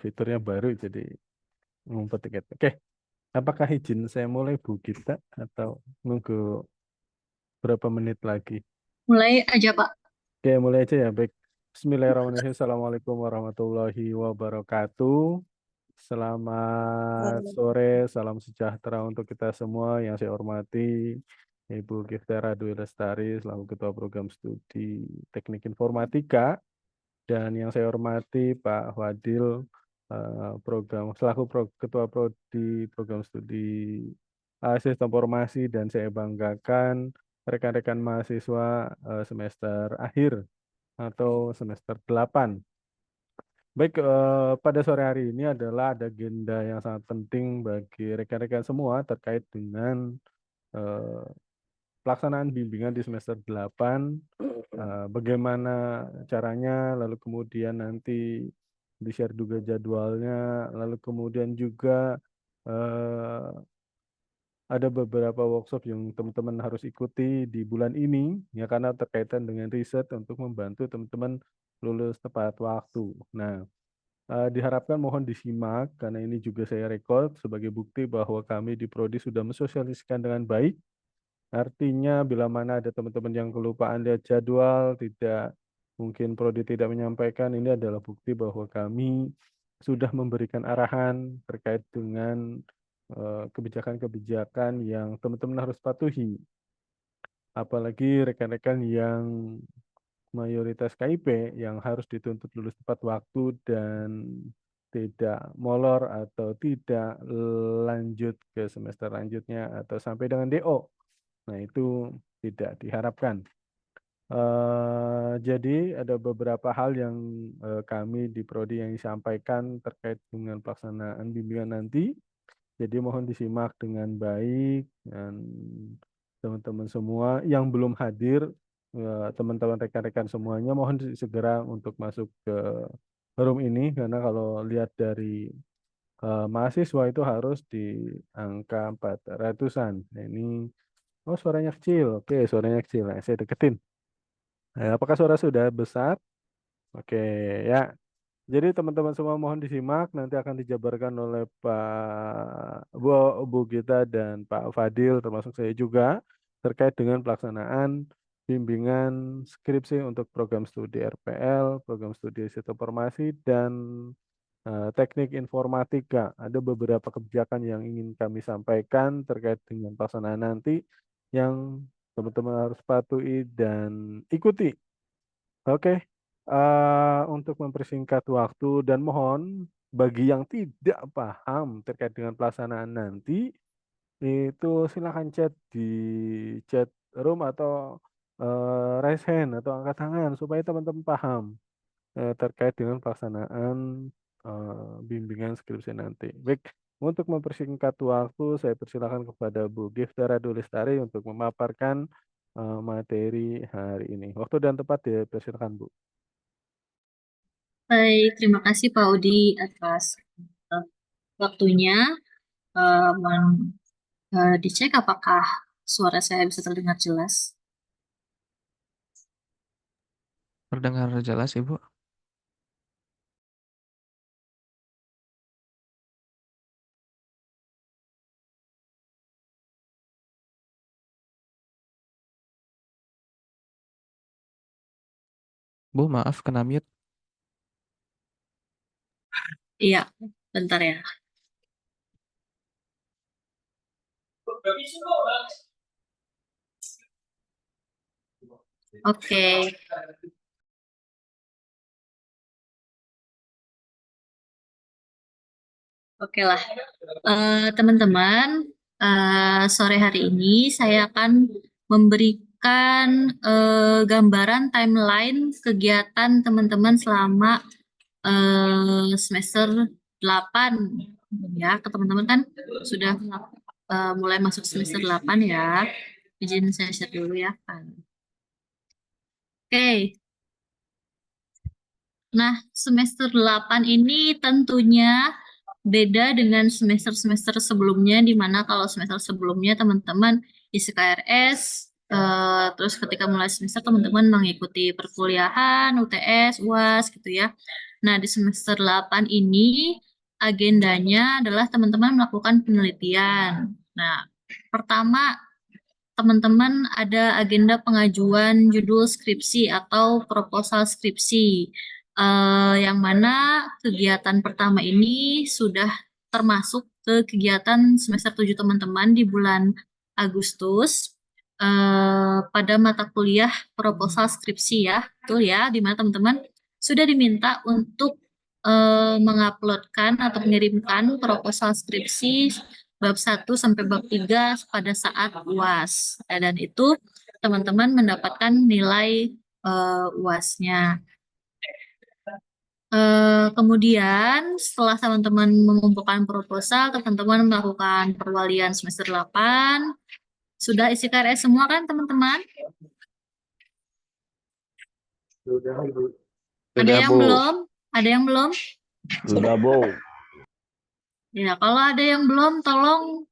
fiturnya baru jadi ngumpet dikit. Oke, apakah izin saya mulai Bu Gita atau nunggu berapa menit lagi? Mulai aja, Pak. Oke, mulai aja ya. Baik. Bismillahirrahmanirrahim. Assalamualaikum warahmatullahi wabarakatuh. Selamat sore, salam sejahtera untuk kita semua yang saya hormati. Ibu Giftera Dwi Lestari, selaku Ketua Program Studi Teknik Informatika. Dan yang saya hormati Pak Fadil, Ketua Prodi Program Studi Sistem Informasi, dan saya banggakan rekan-rekan mahasiswa semester akhir atau semester 8. Baik, pada sore hari ini adalah ada agenda yang sangat penting bagi rekan-rekan semua terkait dengan eh, pelaksanaan bimbingan di semester 8, bagaimana caranya, lalu kemudian nanti di-share juga jadwalnya, lalu kemudian juga eh, ada beberapa workshop yang teman-teman harus ikuti di bulan ini, ya karena terkaitan dengan riset untuk membantu teman-teman lulus tepat waktu. Nah, diharapkan mohon disimak karena ini juga saya record sebagai bukti bahwa kami di Prodi sudah mensosialisasikan dengan baik. Artinya bila mana ada teman-teman yang kelupaan lihat jadwal, tidak mungkin Prodi tidak menyampaikan, ini adalah bukti bahwa kami sudah memberikan arahan terkait dengan kebijakan-kebijakan yang teman-teman harus patuhi. Apalagi rekan-rekan yang mayoritas KIP yang harus dituntut lulus tepat waktu dan tidak molor atau tidak lanjut ke semester lanjutnya atau sampai dengan DO. Nah, itu tidak diharapkan. Jadi ada beberapa hal yang kami di Prodi yang disampaikan terkait dengan pelaksanaan bimbingan nanti. Jadi mohon disimak dengan baik dan teman-teman semua yang belum hadir, teman-teman rekan-rekan semuanya mohon segera untuk masuk ke room ini karena kalau lihat dari mahasiswa itu harus di angka 400-an. Nah, ini oh suaranya kecil. Oke, suaranya kecil. Nah, saya deketin. Apakah suara sudah besar? Oke, ya. Jadi teman-teman semua mohon disimak, nanti akan dijabarkan oleh Bu Gita dan Pak Fadil, termasuk saya juga, terkait dengan pelaksanaan bimbingan skripsi untuk program studi RPL, program studi sistem informasi, dan teknik informatika. Ada beberapa kebijakan yang ingin kami sampaikan terkait dengan pelaksanaan nanti yang teman-teman harus patuhi dan ikuti. Oke, untuk mempersingkat waktu dan mohon bagi yang tidak paham terkait dengan pelaksanaan nanti, itu silakan chat di chat room atau raise hand atau angkat tangan supaya teman-teman paham terkait dengan pelaksanaan bimbingan skripsi nanti. Baik, untuk mempersingkat waktu, saya persilakan kepada Bu Giftara Dulistari untuk memaparkan materi hari ini. Waktu dan tempat dipersilakan, Bu. Baik, terima kasih Pak Udi atas waktunya. Mohon dicek apakah suara saya bisa terdengar jelas. Terdengar jelas, Ibu? Bu, maaf kena mute. Iya, bentar ya. Oke. Oke lah. Teman-teman, sore hari ini saya akan memberikan gambaran timeline kegiatan teman-teman selama semester 8 ya. Ke teman-teman kan sudah mulai masuk semester 8 ya. Izin saya share dulu ya kan. Oke. Nah, semester 8 ini tentunya beda dengan semester-semester sebelumnya, di mana kalau semester sebelumnya teman-teman isi KRS Terus ketika mulai semester teman-teman mengikuti perkuliahan, UTS, UAS gitu ya. Nah, di semester 8 ini agendanya adalah teman-teman melakukan penelitian. Nah, pertama teman-teman ada agenda pengajuan judul skripsi atau proposal skripsi. Yang mana kegiatan pertama ini sudah termasuk ke kegiatan semester 7 teman-teman di bulan Agustus pada mata kuliah proposal skripsi ya. Betul ya, di mana teman-teman sudah diminta untuk menguploadkan atau mengirimkan proposal skripsi bab 1 sampai bab 3 pada saat UAS. Dan itu teman-teman mendapatkan nilai UAS-nya. Kemudian setelah teman-teman mengumpulkan proposal, teman-teman melakukan perwalian semester 8. Sudah isi KRS semua kan teman-teman? Ada yang belum? Ada yang belum? Sudah, Bu. Ya, kalau ada yang belum, tolong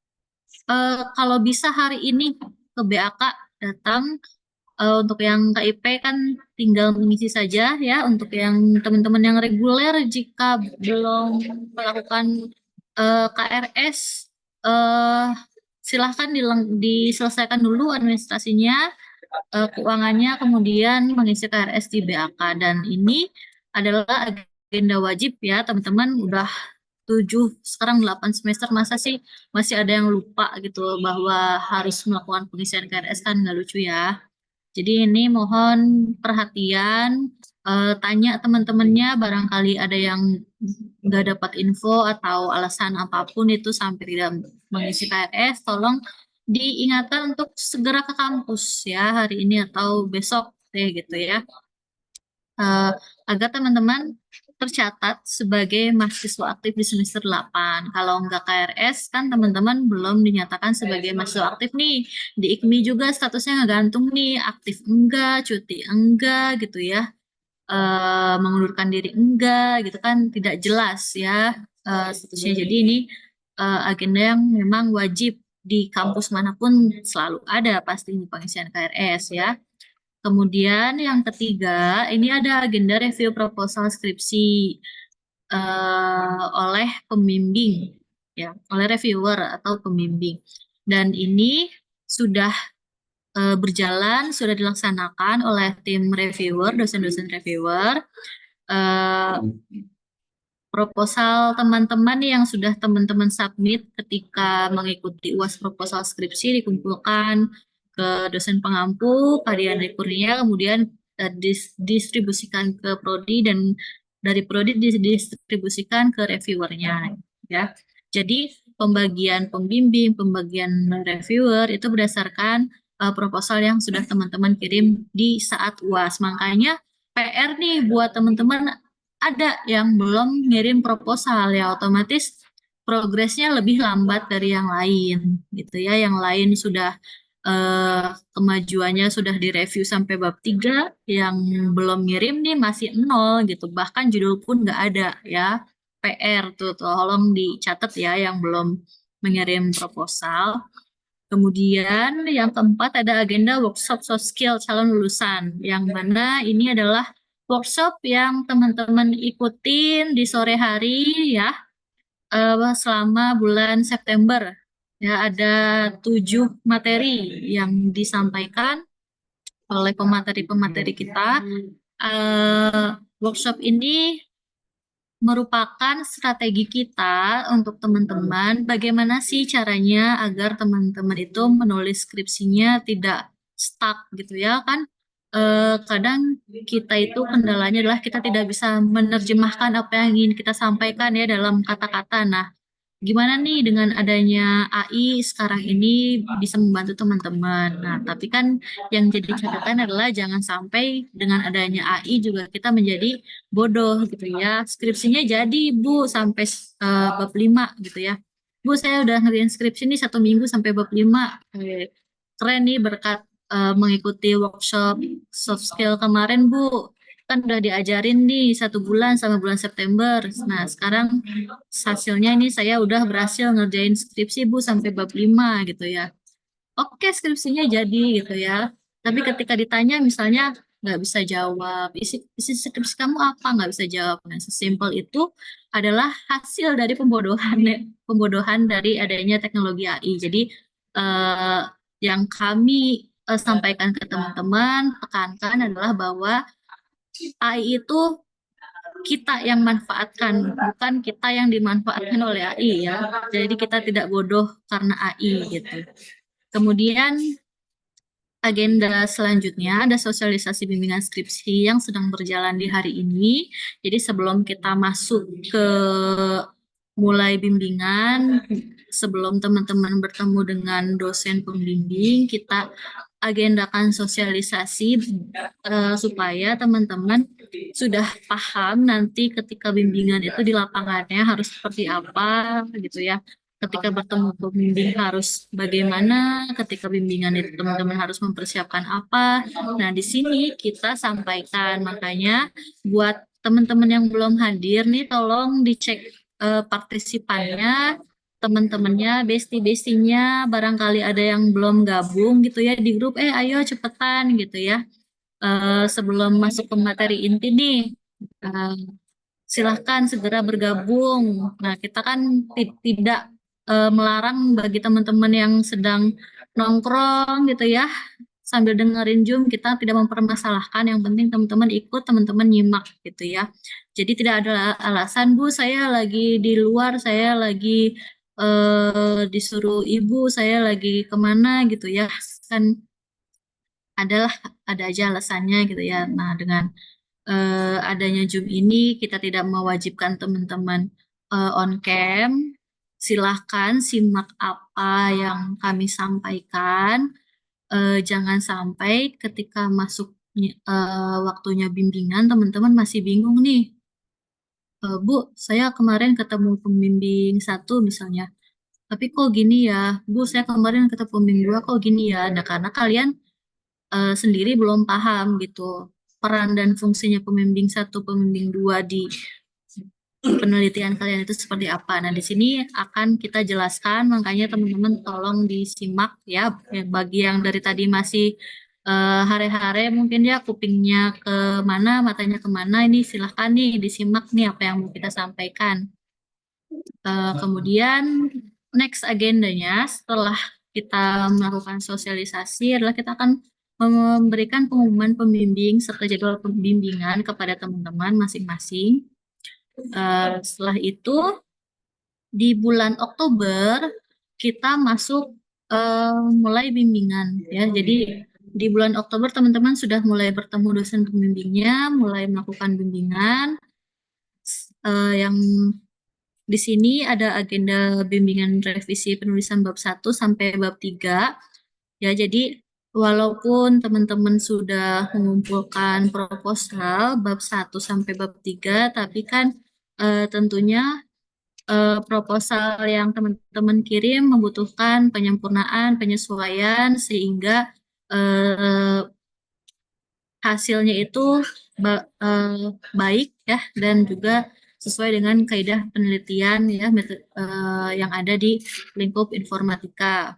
kalau bisa hari ini ke BAK datang. Untuk yang KIP kan tinggal mengisi saja ya. Untuk yang teman-teman yang reguler jika belum melakukan KRS, silahkan diselesaikan dulu administrasinya, keuangannya, kemudian mengisi KRS di BAK. Dan ini adalah agenda wajib ya teman-teman. Udah 7, sekarang 8 semester, masa sih masih ada yang lupa gitu bahwa harus melakukan pengisian KRS, kan nggak lucu ya. Jadi ini mohon perhatian, tanya teman-temannya, barangkali ada yang nggak dapat info atau alasan apapun itu sampai tidak mengisi KRS, tolong diingatkan untuk segera ke kampus ya hari ini atau besok deh gitu ya. Agar teman-teman tercatat sebagai mahasiswa aktif di semester 8. Kalau nggak KRS kan teman-teman belum dinyatakan sebagai mahasiswa aktif nih. Di IKMI juga statusnya ngegantung nih, aktif enggak, cuti enggak gitu ya. Mengundurkan diri enggak gitu kan, tidak jelas ya statusnya. Jadi ini agenda yang memang wajib di kampus manapun selalu ada pasti pengisian KRS ya. Kemudian yang ketiga, ini ada agenda review proposal skripsi oleh pembimbing, ya, oleh reviewer atau pembimbing. Dan ini sudah berjalan, sudah dilaksanakan oleh tim reviewer, dosen-dosen reviewer. Proposal teman-teman yang sudah teman-teman submit ketika mengikuti UAS proposal skripsi dikumpulkan ke dosen pengampu, Kadian Kurnia, kemudian distribusikan ke prodi dan dari prodi didistribusikan ke reviewernya ya. Jadi pembagian pembimbing, pembagian reviewer itu berdasarkan proposal yang sudah teman-teman kirim di saat UAS. Makanya PR nih buat teman-teman ada yang belum ngirim proposal ya, otomatis progresnya lebih lambat dari yang lain gitu ya. Yang lain sudah kemajuannya sudah direview sampai bab 3, yang belum ngirim nih masih 0 gitu, bahkan judul pun nggak ada ya. PR tuh tolong dicatat ya yang belum mengirim proposal. Kemudian yang keempat ada agenda workshop soft skill calon lulusan, yang mana ini adalah workshop yang teman-teman ikutin di sore hari ya, selama bulan September. Ya, ada 7 materi yang disampaikan oleh pemateri-pemateri kita. Workshop ini merupakan strategi kita untuk teman-teman bagaimana sih caranya agar teman-teman itu menulis skripsinya tidak stuck gitu ya kan. Kadang kita itu kendalanya adalah kita tidak bisa menerjemahkan apa yang ingin kita sampaikan ya dalam kata-kata. Nah, gimana nih dengan adanya AI sekarang ini bisa membantu teman-teman. Nah, tapi kan yang jadi catatan adalah jangan sampai dengan adanya AI juga kita menjadi bodoh gitu ya. Skripsinya jadi Bu sampai bab 5 gitu ya. Bu, saya udah ngerjain skripsi nih 1 minggu sampai bab 5. Keren nih berkat mengikuti workshop soft skill kemarin Bu. Kan udah diajarin nih 1 bulan sama bulan September. Nah, sekarang hasilnya ini saya udah berhasil ngerjain skripsi Bu sampai bab 5 gitu ya. oke skripsinya jadi gitu ya. Tapi ketika ditanya misalnya nggak bisa jawab, isi skripsi kamu apa? Nggak bisa jawab. Nah, sesimpel itu adalah hasil dari pembodohan dari adanya teknologi AI. Jadi eh, yang kami sampaikan ke teman-teman, tekankan adalah bahwa AI itu kita yang manfaatkan, bukan kita yang dimanfaatkan oleh AI ya. Jadi kita tidak bodoh karena AI gitu. Kemudian agenda selanjutnya ada sosialisasi bimbingan skripsi yang sedang berjalan di hari ini. Jadi sebelum kita masuk ke mulai bimbingan, sebelum teman-teman bertemu dengan dosen pembimbing, kita agendakan sosialisasi supaya teman-teman sudah paham nanti ketika bimbingan itu di lapangannya harus seperti apa gitu ya. Ketika bertemu pembimbing harus bagaimana, ketika bimbingan itu teman-teman harus mempersiapkan apa. Nah, di sini kita sampaikan, makanya buat teman-teman yang belum hadir nih tolong dicek partisipannya, teman-temannya, bestie-bestinya, barangkali ada yang belum gabung gitu ya di grup, ayo cepetan gitu ya. Sebelum masuk ke materi inti nih, eh, silahkan segera bergabung. Nah, kita kan tidak melarang bagi teman-teman yang sedang nongkrong gitu ya, sambil dengerin Zoom, kita tidak mempermasalahkan. Yang penting teman-teman ikut, teman-teman nyimak gitu ya. Jadi tidak ada alasan, Bu, saya lagi di luar, saya lagi disuruh ibu, saya lagi kemana gitu ya. Kan adalah ada aja alasannya gitu ya. Nah, dengan adanya Zoom ini kita tidak mewajibkan teman-teman on cam. Silahkan simak apa yang kami sampaikan. Jangan sampai ketika masuk waktunya bimbingan teman-teman masih bingung nih. Bu, saya kemarin ketemu pembimbing satu misalnya. Tapi kok gini ya, Bu, saya kemarin ketemu pembimbing dua kok gini ya. Nah, karena kalian sendiri belum paham gitu peran dan fungsinya pembimbing satu, pembimbing dua di penelitian kalian itu seperti apa. Nah, di sini akan kita jelaskan, makanya teman-teman tolong disimak ya. Bagi yang dari tadi masih hare-hare mungkin ya kupingnya ke mana, matanya kemana, ini silahkan nih disimak nih apa yang mau kita sampaikan. Kemudian next agendanya setelah kita melakukan sosialisasi adalah kita akan memberikan pengumuman pembimbing serta jadwal pembimbingan kepada teman-teman masing-masing. Setelah itu di bulan Oktober kita masuk mulai bimbingan ya. Jadi di bulan Oktober teman-teman sudah mulai bertemu dosen pembimbingnya, mulai melakukan bimbingan. Yang di sini ada agenda bimbingan revisi penulisan bab 1 sampai bab 3. Ya, jadi walaupun teman-teman sudah mengumpulkan proposal bab 1 sampai bab 3, tapi kan tentunya proposal yang teman-teman kirim membutuhkan penyempurnaan, penyesuaian sehingga hasilnya itu baik ya dan juga sesuai dengan kaidah penelitian ya yang ada di lingkup informatika.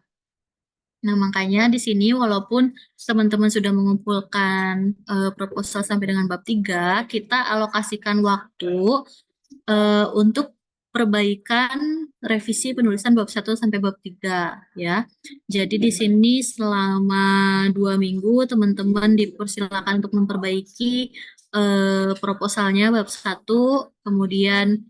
Nah, makanya di sini walaupun teman-teman sudah mengumpulkan proposal sampai dengan bab 3, kita alokasikan waktu untuk perbaikan revisi penulisan bab 1 sampai bab 3 ya. Jadi di sini selama 2 minggu teman-teman dipersilakan untuk memperbaiki proposalnya bab 1, kemudian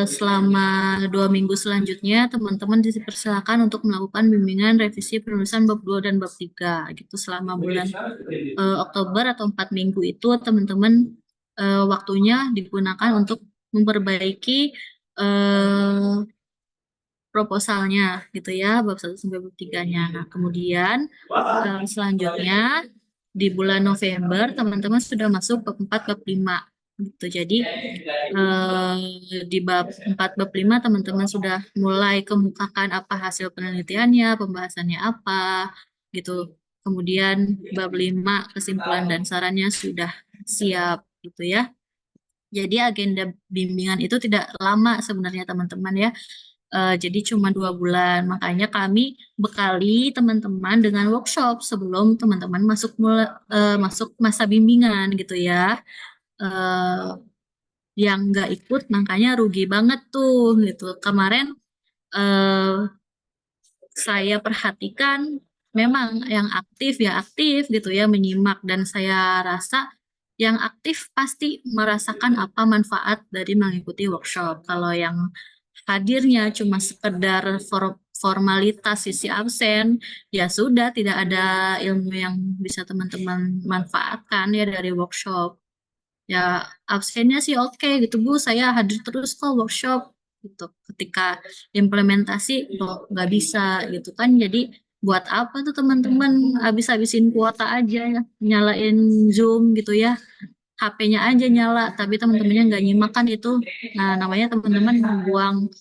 selama 2 minggu selanjutnya teman-teman dipersilakan untuk melakukan bimbingan revisi penulisan bab 2 dan bab 3 gitu selama bulan Oktober atau 4 minggu itu teman-teman waktunya digunakan untuk memperbaiki proposalnya gitu ya bab 1 sampai bab 3-nya. Nah, kemudian selanjutnya di bulan November teman-teman sudah masuk bab 4 bab 5 gitu. Jadi di bab 4 bab 5 teman-teman sudah mulai kemukakan apa hasil penelitiannya, pembahasannya apa gitu. Kemudian bab 5 kesimpulan dan sarannya sudah siap gitu ya. Jadi agenda bimbingan itu tidak lama sebenarnya teman-teman ya. Jadi cuma 2 bulan. Makanya kami bekali teman-teman dengan workshop sebelum teman-teman masuk masa bimbingan gitu ya. Eh, yang nggak ikut makanya rugi banget tuh gitu. Kemarin eh, saya perhatikan memang yang aktif gitu ya menyimak, dan saya rasa yang aktif pasti merasakan apa manfaat dari mengikuti workshop. Kalau yang hadirnya cuma sekedar formalitas sisi absen, ya sudah tidak ada ilmu yang bisa teman-teman manfaatkan ya dari workshop. Ya absennya sih oke gitu Bu, saya hadir terus kok workshop gitu. Ketika implementasi kok nggak bisa gitu kan, jadi buat apa tuh teman-teman habis-habisin kuota aja ya, nyalain Zoom gitu ya, HP-nya aja nyala tapi teman-temannya nggak nyimak kan itu. Nah namanya teman-teman membuang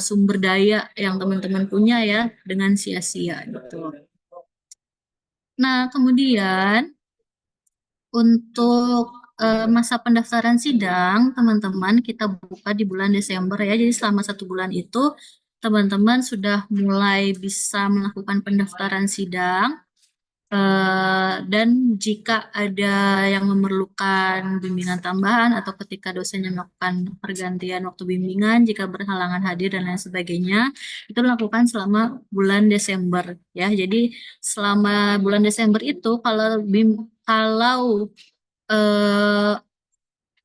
sumber daya yang teman-teman punya ya dengan sia-sia gitu. Nah kemudian untuk masa pendaftaran sidang, teman-teman, kita buka di bulan Desember ya. Jadi selama 1 bulan itu, teman-teman sudah mulai bisa melakukan pendaftaran sidang. Dan jika ada yang memerlukan bimbingan tambahan atau ketika dosennya melakukan pergantian waktu bimbingan, jika berhalangan hadir dan lain sebagainya, itu dilakukan selama bulan Desember ya. Jadi selama bulan Desember itu kalau eh,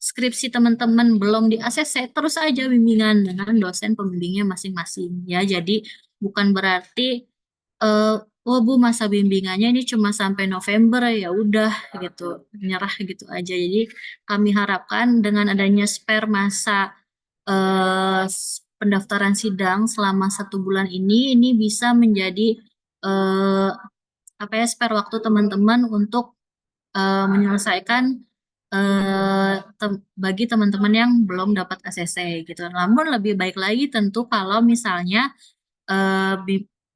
skripsi teman-teman belum di ACC, terus aja bimbingan dengan dosen pembimbingnya masing-masing ya. Jadi bukan berarti eh oh Bu masa bimbingannya ini cuma sampai November ya udah gitu, nyerah gitu aja. Jadi kami harapkan dengan adanya spare masa pendaftaran sidang selama 1 bulan ini bisa menjadi eh, apa ya, spare waktu teman-teman untuk menyelesaikan bagi teman-teman yang belum dapat ACC gitu. Namun lebih baik lagi tentu kalau misalnya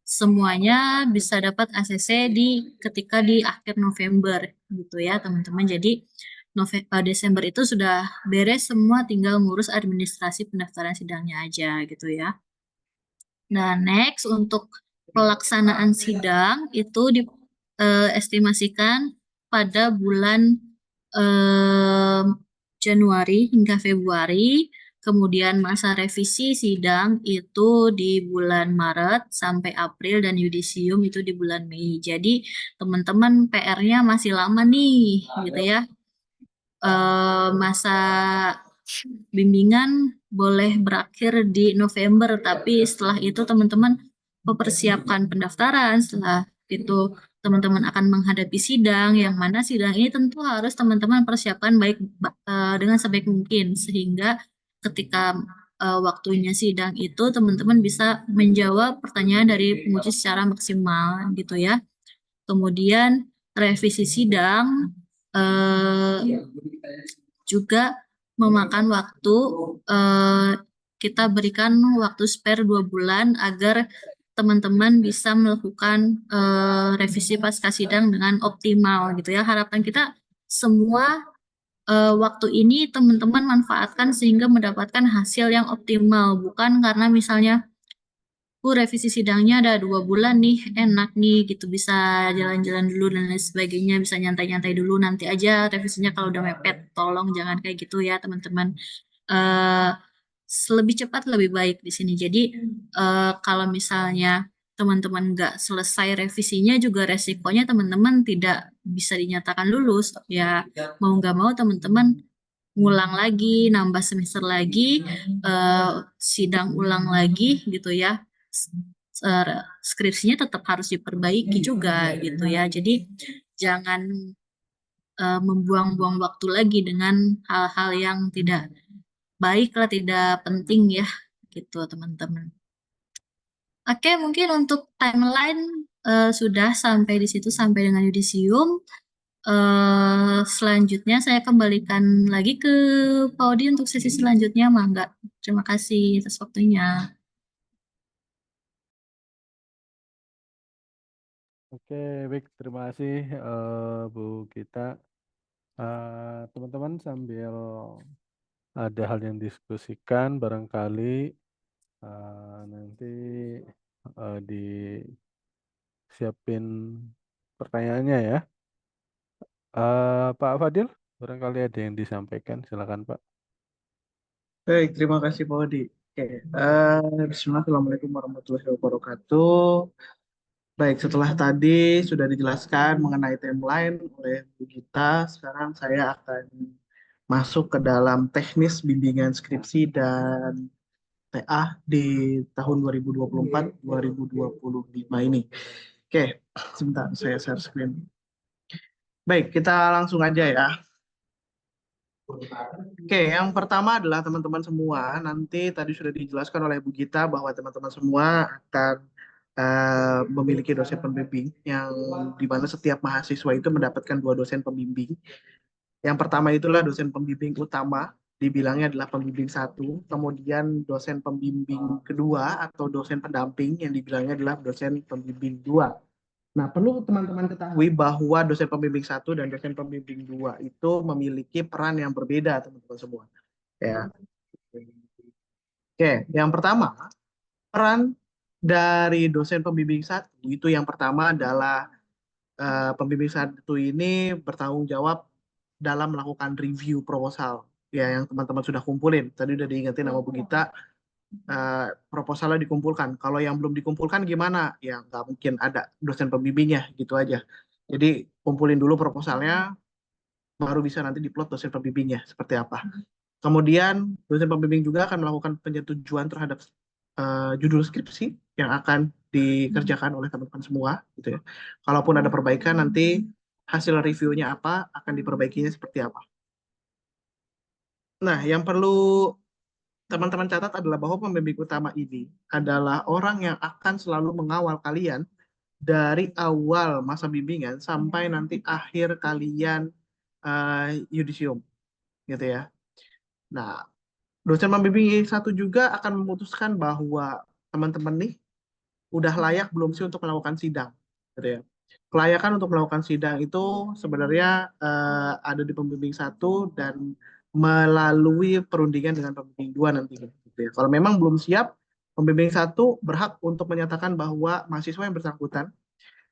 semuanya bisa dapat ACC ketika di akhir November gitu ya teman-teman. Jadi Desember itu sudah beres semua, tinggal ngurus administrasi pendaftaran sidangnya aja gitu ya. Nah, next untuk pelaksanaan sidang itu diestimasikan pada bulan eh, Januari hingga Februari. Kemudian masa revisi sidang itu di bulan Maret sampai April, dan yudisium itu di bulan Mei. Jadi teman-teman PR-nya masih lama nih, gitu ya. Masa bimbingan boleh berakhir di November, tapi setelah itu teman-teman mempersiapkan pendaftaran, setelah itu teman-teman akan menghadapi sidang, yang mana sidang ini tentu harus teman-teman persiapkan dengan sebaik mungkin, sehingga ketika waktunya sidang itu teman-teman bisa menjawab pertanyaan dari penguji secara maksimal gitu ya. Kemudian revisi sidang eh, juga memakan waktu. eh, Kita berikan waktu spare 2 bulan agar teman-teman bisa melakukan revisi pasca sidang dengan optimal gitu ya. Harapan kita semua waktu ini teman-teman manfaatkan sehingga mendapatkan hasil yang optimal, bukan karena misalnya revisi sidangnya ada 2 bulan nih, enak nih gitu, bisa jalan-jalan dulu dan lain sebagainya, bisa nyantai-nyantai dulu, nanti aja revisinya kalau udah mepet. Tolong jangan kayak gitu ya teman-teman. eh Lebih cepat lebih baik di sini. Jadi kalau misalnya teman-teman nggak selesai revisinya, juga resikonya teman-teman tidak bisa dinyatakan lulus. Ya mau nggak mau teman-teman ngulang lagi, nambah semester lagi, eh, sidang ulang lagi gitu ya. Skripsinya tetap harus diperbaiki juga gitu ya. Jadi jangan membuang-buang waktu lagi dengan hal-hal yang tidak baik lah, tidak penting ya gitu teman-teman. Oke, mungkin untuk timeline sudah sampai di situ, sampai dengan yudisium. Selanjutnya saya kembalikan lagi ke Pak Odi untuk sesi selanjutnya, Mangga. Terima kasih atas waktunya. Oke, baik. Terima kasih Bu Gita. Teman-teman sambil ada hal yang diskusikan barangkali Nanti disiapin pertanyaannya ya. Pak Fadil, barangkali ada yang disampaikan, silakan Pak. Baik, terima kasih Pak Odi. Oke, Bismillah, Assalamualaikum warahmatullahi wabarakatuh. Baik, setelah tadi sudah dijelaskan mengenai timeline oleh Bu Gita, sekarang saya akan masuk ke dalam teknis bimbingan skripsi dan TA di tahun 2024-2025 ini. Oke, sebentar saya share screen. Baik, kita langsung aja ya. Oke, yang pertama adalah teman-teman semua. Nanti tadi sudah dijelaskan oleh Bu Gita bahwa teman-teman semua akan memiliki dosen pembimbing yang di mana setiap mahasiswa itu mendapatkan 2 dosen pembimbing. Yang pertama itulah dosen pembimbing utama, dibilangnya adalah pembimbing 1. Kemudian dosen pembimbing kedua atau dosen pendamping yang dibilangnya adalah dosen pembimbing 2. Nah, perlu teman-teman ketahui bahwa dosen pembimbing 1 dan dosen pembimbing 2 itu memiliki peran yang berbeda, teman-teman semua. Ya. Oke, yang pertama, peran dari dosen pembimbing 1 itu yang pertama adalah pembimbing 1 ini bertanggung jawab dalam melakukan review proposal. Ya, yang teman-teman sudah kumpulin. Tadi udah diingetin sama Bu Gita, proposalnya dikumpulkan. Kalau yang belum dikumpulkan gimana? Ya nggak mungkin ada dosen pembimbingnya, gitu aja. Jadi kumpulin dulu proposalnya, baru bisa nanti diplot dosen pembimbingnya seperti apa. Kemudian dosen pembimbing juga akan melakukan penyetujuan terhadap judul skripsi yang akan dikerjakan oleh teman-teman semua, gitu ya. Kalaupun ada perbaikan nanti hasil reviewnya apa, akan diperbaikinya seperti apa. Nah, yang perlu teman-teman catat adalah bahwa pembimbing utama ini adalah orang yang akan selalu mengawal kalian dari awal masa bimbingan sampai nanti akhir kalian yudisium, gitu ya. Nah, dosen pembimbing 1 juga akan memutuskan bahwa teman-teman nih udah layak belum sih untuk melakukan sidang, gitu ya. Kelayakan untuk melakukan sidang itu sebenarnya ada di pembimbing 1 dan melalui perundingan dengan pembimbing 2 nantinya, gitu ya. Kalau memang belum siap, pembimbing 1 berhak untuk menyatakan bahwa mahasiswa yang bersangkutan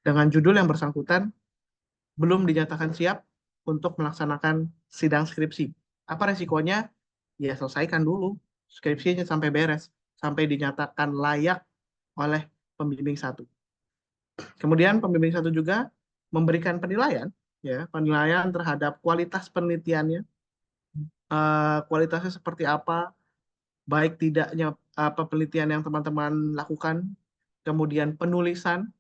dengan judul yang bersangkutan belum dinyatakan siap untuk melaksanakan sidang skripsi. Apa resikonya? Ya selesaikan dulu skripsinya sampai beres, sampai dinyatakan layak oleh pembimbing 1. Kemudian pembimbing 1 juga memberikan penilaian, ya, penilaian terhadap kualitas penelitiannya, kualitasnya seperti apa, baik tidaknya apa penelitian yang teman-teman lakukan, kemudian penulisan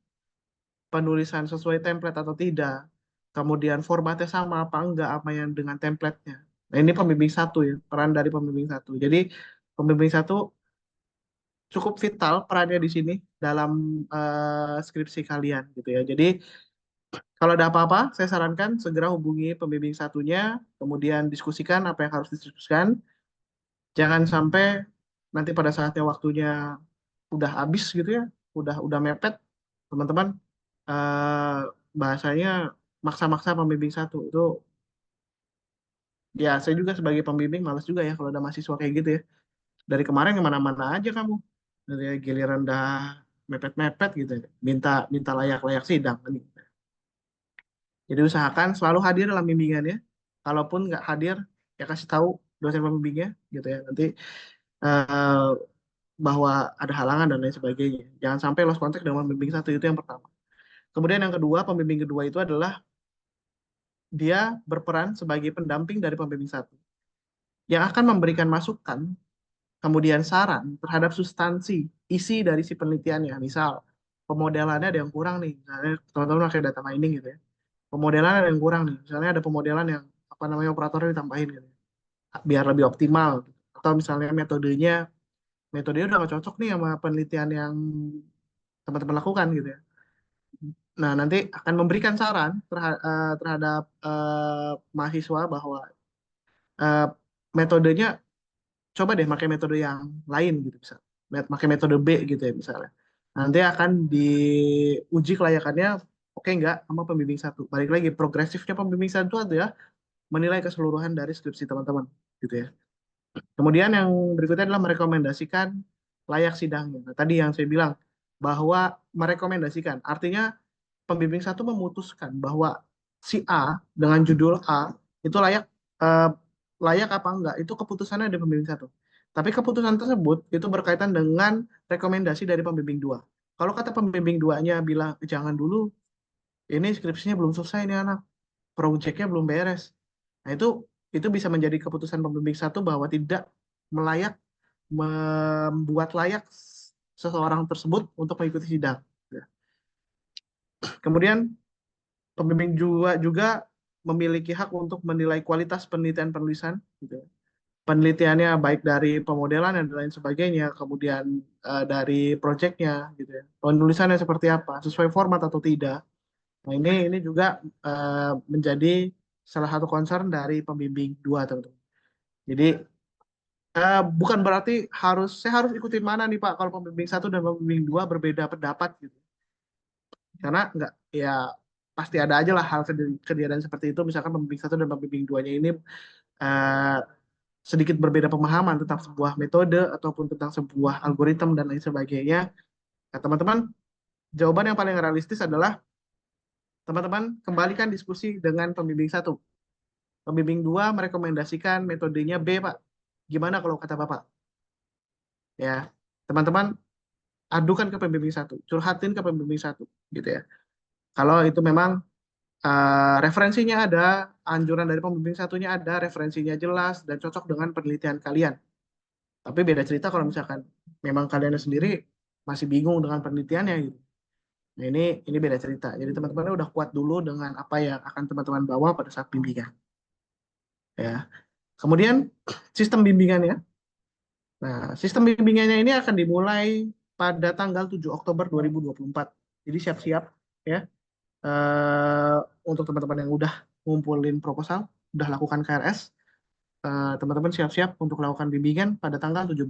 sesuai template atau tidak, kemudian formatnya sama apa enggak apa yang dengan template-nya. Nah, ini pembimbing 1 ya, peran dari pembimbing 1. Jadi pembimbing 1 cukup vital perannya di sini dalam skripsi kalian, gitu ya. Jadi kalau ada apa-apa, saya sarankan segera hubungi pembimbing 1-nya, kemudian diskusikan apa yang harus didiskusikan. Jangan sampai nanti pada saatnya waktunya udah habis gitu ya, udah mepet, teman-teman bahasanya maksa-maksa pembimbing 1 itu. Ya, saya juga sebagai pembimbing malas juga ya kalau ada mahasiswa kayak gitu ya. Dari kemarin kemana-mana aja kamu. Dari giliran dah mepet-mepet gitu ya. Minta minta layak-layak sidang. Jadi usahakan selalu hadir dalam bimbingannya. Kalaupun nggak hadir, ya kasih tahu dosen pembimbingnya gitu ya. Nanti eh, bahwa ada halangan dan lain sebagainya. Jangan sampai lost contact dengan pembimbing 1, itu yang pertama. Kemudian yang kedua, pembimbing kedua itu adalah dia berperan sebagai pendamping dari pembimbing 1 yang akan memberikan masukan, kemudian saran terhadap substansi isi dari si penelitiannya. Misal pemodelannya ada yang kurang nih, misalnya teman-teman pakai data mining gitu ya. Pemodelan ada yang kurang nih, misalnya ada pemodelan yang apa namanya operatornya ditambahin gitu, biar lebih optimal. Atau misalnya metodenya udah nggak cocok nih sama penelitian yang teman-teman lakukan gitu ya. Nah, nanti akan memberikan saran terhadap mahasiswa bahwa eh, metodenya coba deh pakai metode yang lain gitu, bisa pakai metode B gitu ya misalnya. Nanti akan diuji kelayakannya oke nggak sama pembimbing 1. Balik lagi, progresifnya pembimbing 1 adalah menilai keseluruhan dari skripsi teman-teman gitu ya. Kemudian yang berikutnya adalah merekomendasikan layak sidangnya. Nah, tadi yang saya bilang bahwa merekomendasikan, artinya pembimbing satu memutuskan bahwa si A dengan judul A itu eh, layak apa enggak, itu keputusannya dari pembimbing satu. Tapi keputusan tersebut itu berkaitan dengan rekomendasi dari pembimbing dua. Kalau kata pembimbing duanya bilang jangan dulu, ini skripsinya belum selesai nih anak, proyeknya belum beres. Nah itu bisa menjadi keputusan pembimbing satu bahwa tidak melayak membuat layak seseorang tersebut untuk mengikuti sidang. Kemudian pembimbing juga memiliki hak untuk menilai kualitas penelitian penulisan, gitu. Penelitiannya baik dari pemodelan dan lain sebagainya, kemudian dari proyeknya, gitu ya. Penulisannya seperti apa, sesuai format atau tidak. Nah ini juga menjadi salah satu concern dari pembimbing dua, teman-teman. Jadi bukan berarti saya harus ikutin mana nih Pak kalau pembimbing satu dan pembimbing dua berbeda pendapat gitu. Karena enggak, ya pasti ada aja lah hal kejadian seperti itu. Misalkan pembimbing satu dan pembimbing duanya ini eh, sedikit berbeda pemahaman tentang sebuah metode ataupun tentang sebuah algoritma dan lain sebagainya. Nah, teman-teman, jawaban yang paling realistis adalah teman-teman kembalikan diskusi dengan pembimbing satu. Pembimbing dua merekomendasikan metodenya B, Pak. Gimana kalau kata Bapak? Ya, teman-teman adukan ke pembimbing satu, curhatin ke pembimbing satu, gitu ya. Kalau itu memang referensinya ada, anjuran dari pembimbing satunya ada, referensinya jelas dan cocok dengan penelitian kalian. Tapi beda cerita kalau misalkan memang kalian sendiri masih bingung dengan penelitiannya gitu. Nah ini beda cerita. Jadi teman-teman udah kuat dulu dengan apa yang akan teman-teman bawa pada saat bimbingan. Ya. Kemudian sistem bimbingannya. Nah, sistem bimbingannya ini akan dimulai pada tanggal 7 Oktober 2024. Jadi siap-siap ya. eh, untuk teman-teman yang udah ngumpulin proposal, udah lakukan KRS, teman-teman siap-siap untuk lakukan bimbingan pada tanggal 7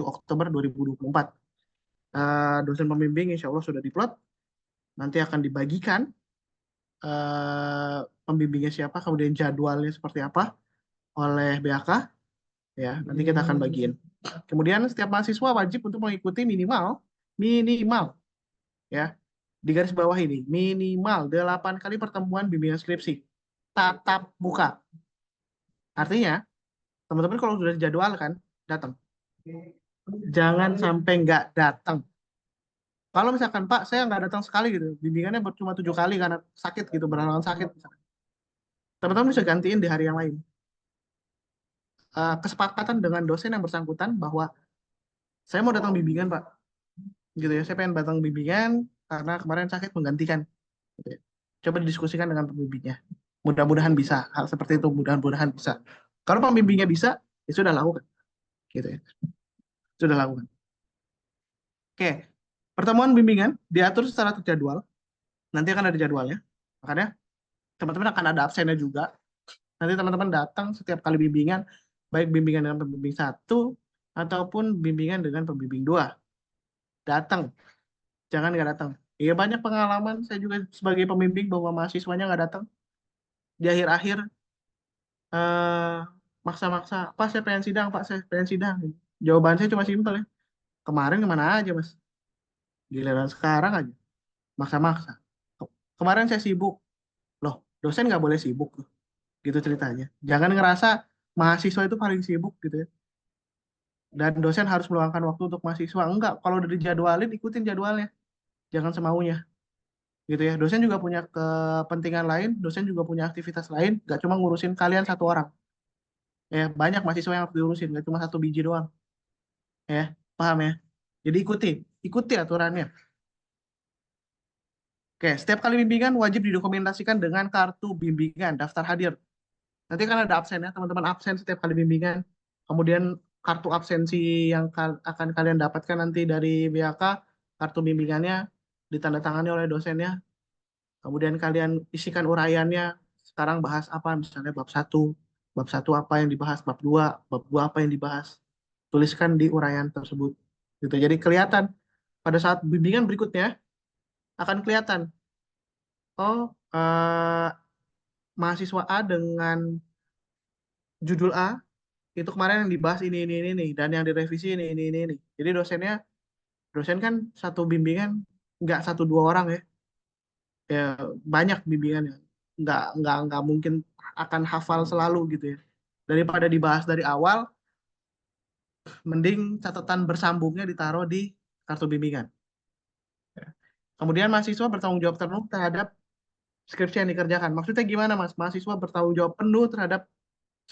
Oktober 2024. Dosen pembimbing insya Allah sudah diplot, nanti akan dibagikan pembimbingnya siapa, kemudian jadwalnya seperti apa oleh BAK, ya nanti kita akan bagiin. Kemudian setiap mahasiswa wajib untuk mengikuti minimal ya, di garis bawah ini minimal 8 kali pertemuan bimbingan skripsi tatap muka. Artinya teman-teman kalau sudah dijadwalkan datang, jangan sampai nggak datang. Kalau misalkan Pak saya nggak datang sekali gitu, bimbingannya cuma 7 kali karena sakit gitu, berhalangan sakit, teman-teman bisa gantiin di hari yang lain. Kesepakatan dengan dosen yang bersangkutan bahwa saya mau datang bimbingan Pak, gitu ya, saya pengen datang bimbingan karena kemarin sakit menggantikan, gitu ya. Coba didiskusikan dengan pembimbingnya, mudah-mudahan bisa hal seperti itu, mudah-mudahan bisa. Kalau pembimbingnya bisa, ya sudah lakukan, gitu ya, sudah lakukan. Oke, pertemuan bimbingan diatur secara terjadwal, nanti akan ada jadwalnya, makanya teman-teman akan ada absennya juga. Nanti teman-teman datang setiap kali bimbingan, baik bimbingan dengan pembimbing satu ataupun bimbingan dengan pembimbing dua. Datang, jangan nggak datang. Iya banyak pengalaman saya juga sebagai pembimbing bahwa mahasiswanya nggak datang di akhir-akhir, eh, maksa-maksa, Pak saya pengen sidang, Pak saya pengen sidang. Jawaban saya cuma simpel ya. Kemarin kemana aja mas? Giliran sekarang aja maksa-maksa. Kemarin saya sibuk, loh dosen nggak boleh sibuk loh. Gitu ceritanya. Jangan ngerasa mahasiswa itu paling sibuk gitu ya. Dan dosen harus meluangkan waktu untuk mahasiswa. Enggak, kalau udah dijadwalin, ikutin jadwalnya. Jangan semaunya. Gitu ya. Dosen juga punya kepentingan lain, dosen juga punya aktivitas lain, nggak cuma ngurusin kalian satu orang. Ya, banyak mahasiswa yang harus diurusin, nggak cuma satu biji doang. Ya, paham ya? Jadi ikuti aturannya. Oke, setiap kali bimbingan wajib didokumentasikan dengan kartu bimbingan, daftar hadir. Nanti kan ada absen ya, teman-teman absen setiap kali bimbingan. Kemudian kartu absensi yang akan kalian dapatkan nanti dari BAK, kartu bimbingannya ditandatangani oleh dosennya. Kemudian kalian isikan uraiannya, sekarang bahas apa, misalnya bab satu apa yang dibahas, bab 2 apa yang dibahas. Tuliskan di uraian tersebut. Gitu. Jadi kelihatan pada saat bimbingan berikutnya akan kelihatan, oh mahasiswa A dengan judul A itu kemarin yang dibahas ini, dan yang direvisi ini. Jadi dosen kan satu bimbingan nggak satu dua orang ya, ya banyak bimbingannya, nggak mungkin akan hafal selalu gitu ya. Daripada dibahas dari awal, mending catatan bersambungnya ditaruh di kartu bimbingan. Ya. Kemudian mahasiswa bertanggung jawab penuh terhadap skripsi yang dikerjakan. Maksudnya gimana, Mas? Mahasiswa bertanggung jawab penuh terhadap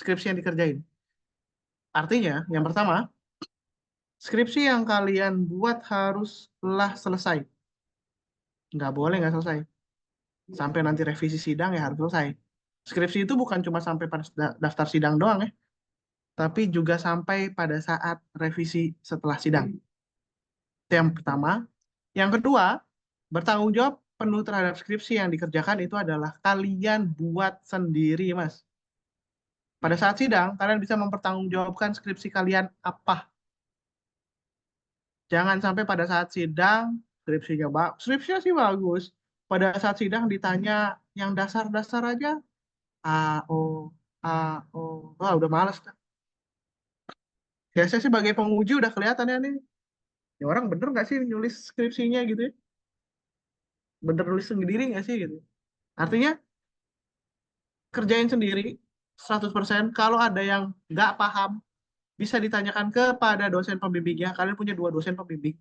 skripsi yang dikerjain. Artinya, yang pertama, skripsi yang kalian buat haruslah selesai. Nggak boleh nggak selesai. Sampai nanti revisi sidang ya harus selesai. Skripsi itu bukan cuma sampai pada daftar sidang doang ya, tapi juga sampai pada saat revisi setelah sidang. Itu yang pertama. Yang kedua, bertanggung jawab penuh terhadap skripsi yang dikerjakan itu adalah kalian buat sendiri, Mas. Pada saat sidang, kalian bisa mempertanggungjawabkan skripsi kalian apa. Jangan sampai pada saat sidang, skripsinya sih bagus. Pada saat sidang ditanya yang dasar-dasar aja, A, O, A, O. Wah, udah males. Biasanya sih sebagai penguji udah kelihatan ya nih. Ya orang bener nggak sih nulis skripsinya gitu ya? Bener nulis sendiri nggak sih gitu? Artinya kerjain sendiri 100%. Kalau ada yang nggak paham, bisa ditanyakan kepada dosen pembimbingnya. Kalian punya 2 dosen pembimbing.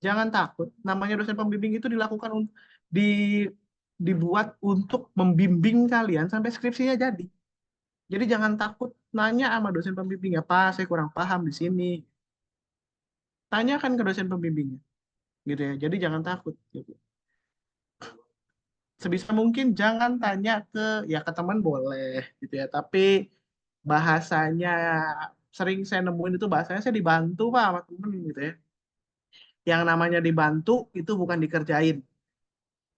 Jangan takut. Namanya dosen pembimbing itu di, dibuat untuk membimbing kalian sampai skripsinya jadi. Jadi jangan takut nanya sama dosen pembimbingnya, Pak, saya kurang paham di sini. Tanyakan ke dosen pembimbingnya, gitu ya. Jadi jangan takut. Gitu. Sebisa mungkin jangan tanya ke teman boleh, gitu ya. Tapi bahasanya sering saya nemuin itu bahasanya saya dibantu Pak sama temen gitu ya. Yang namanya dibantu itu bukan dikerjain.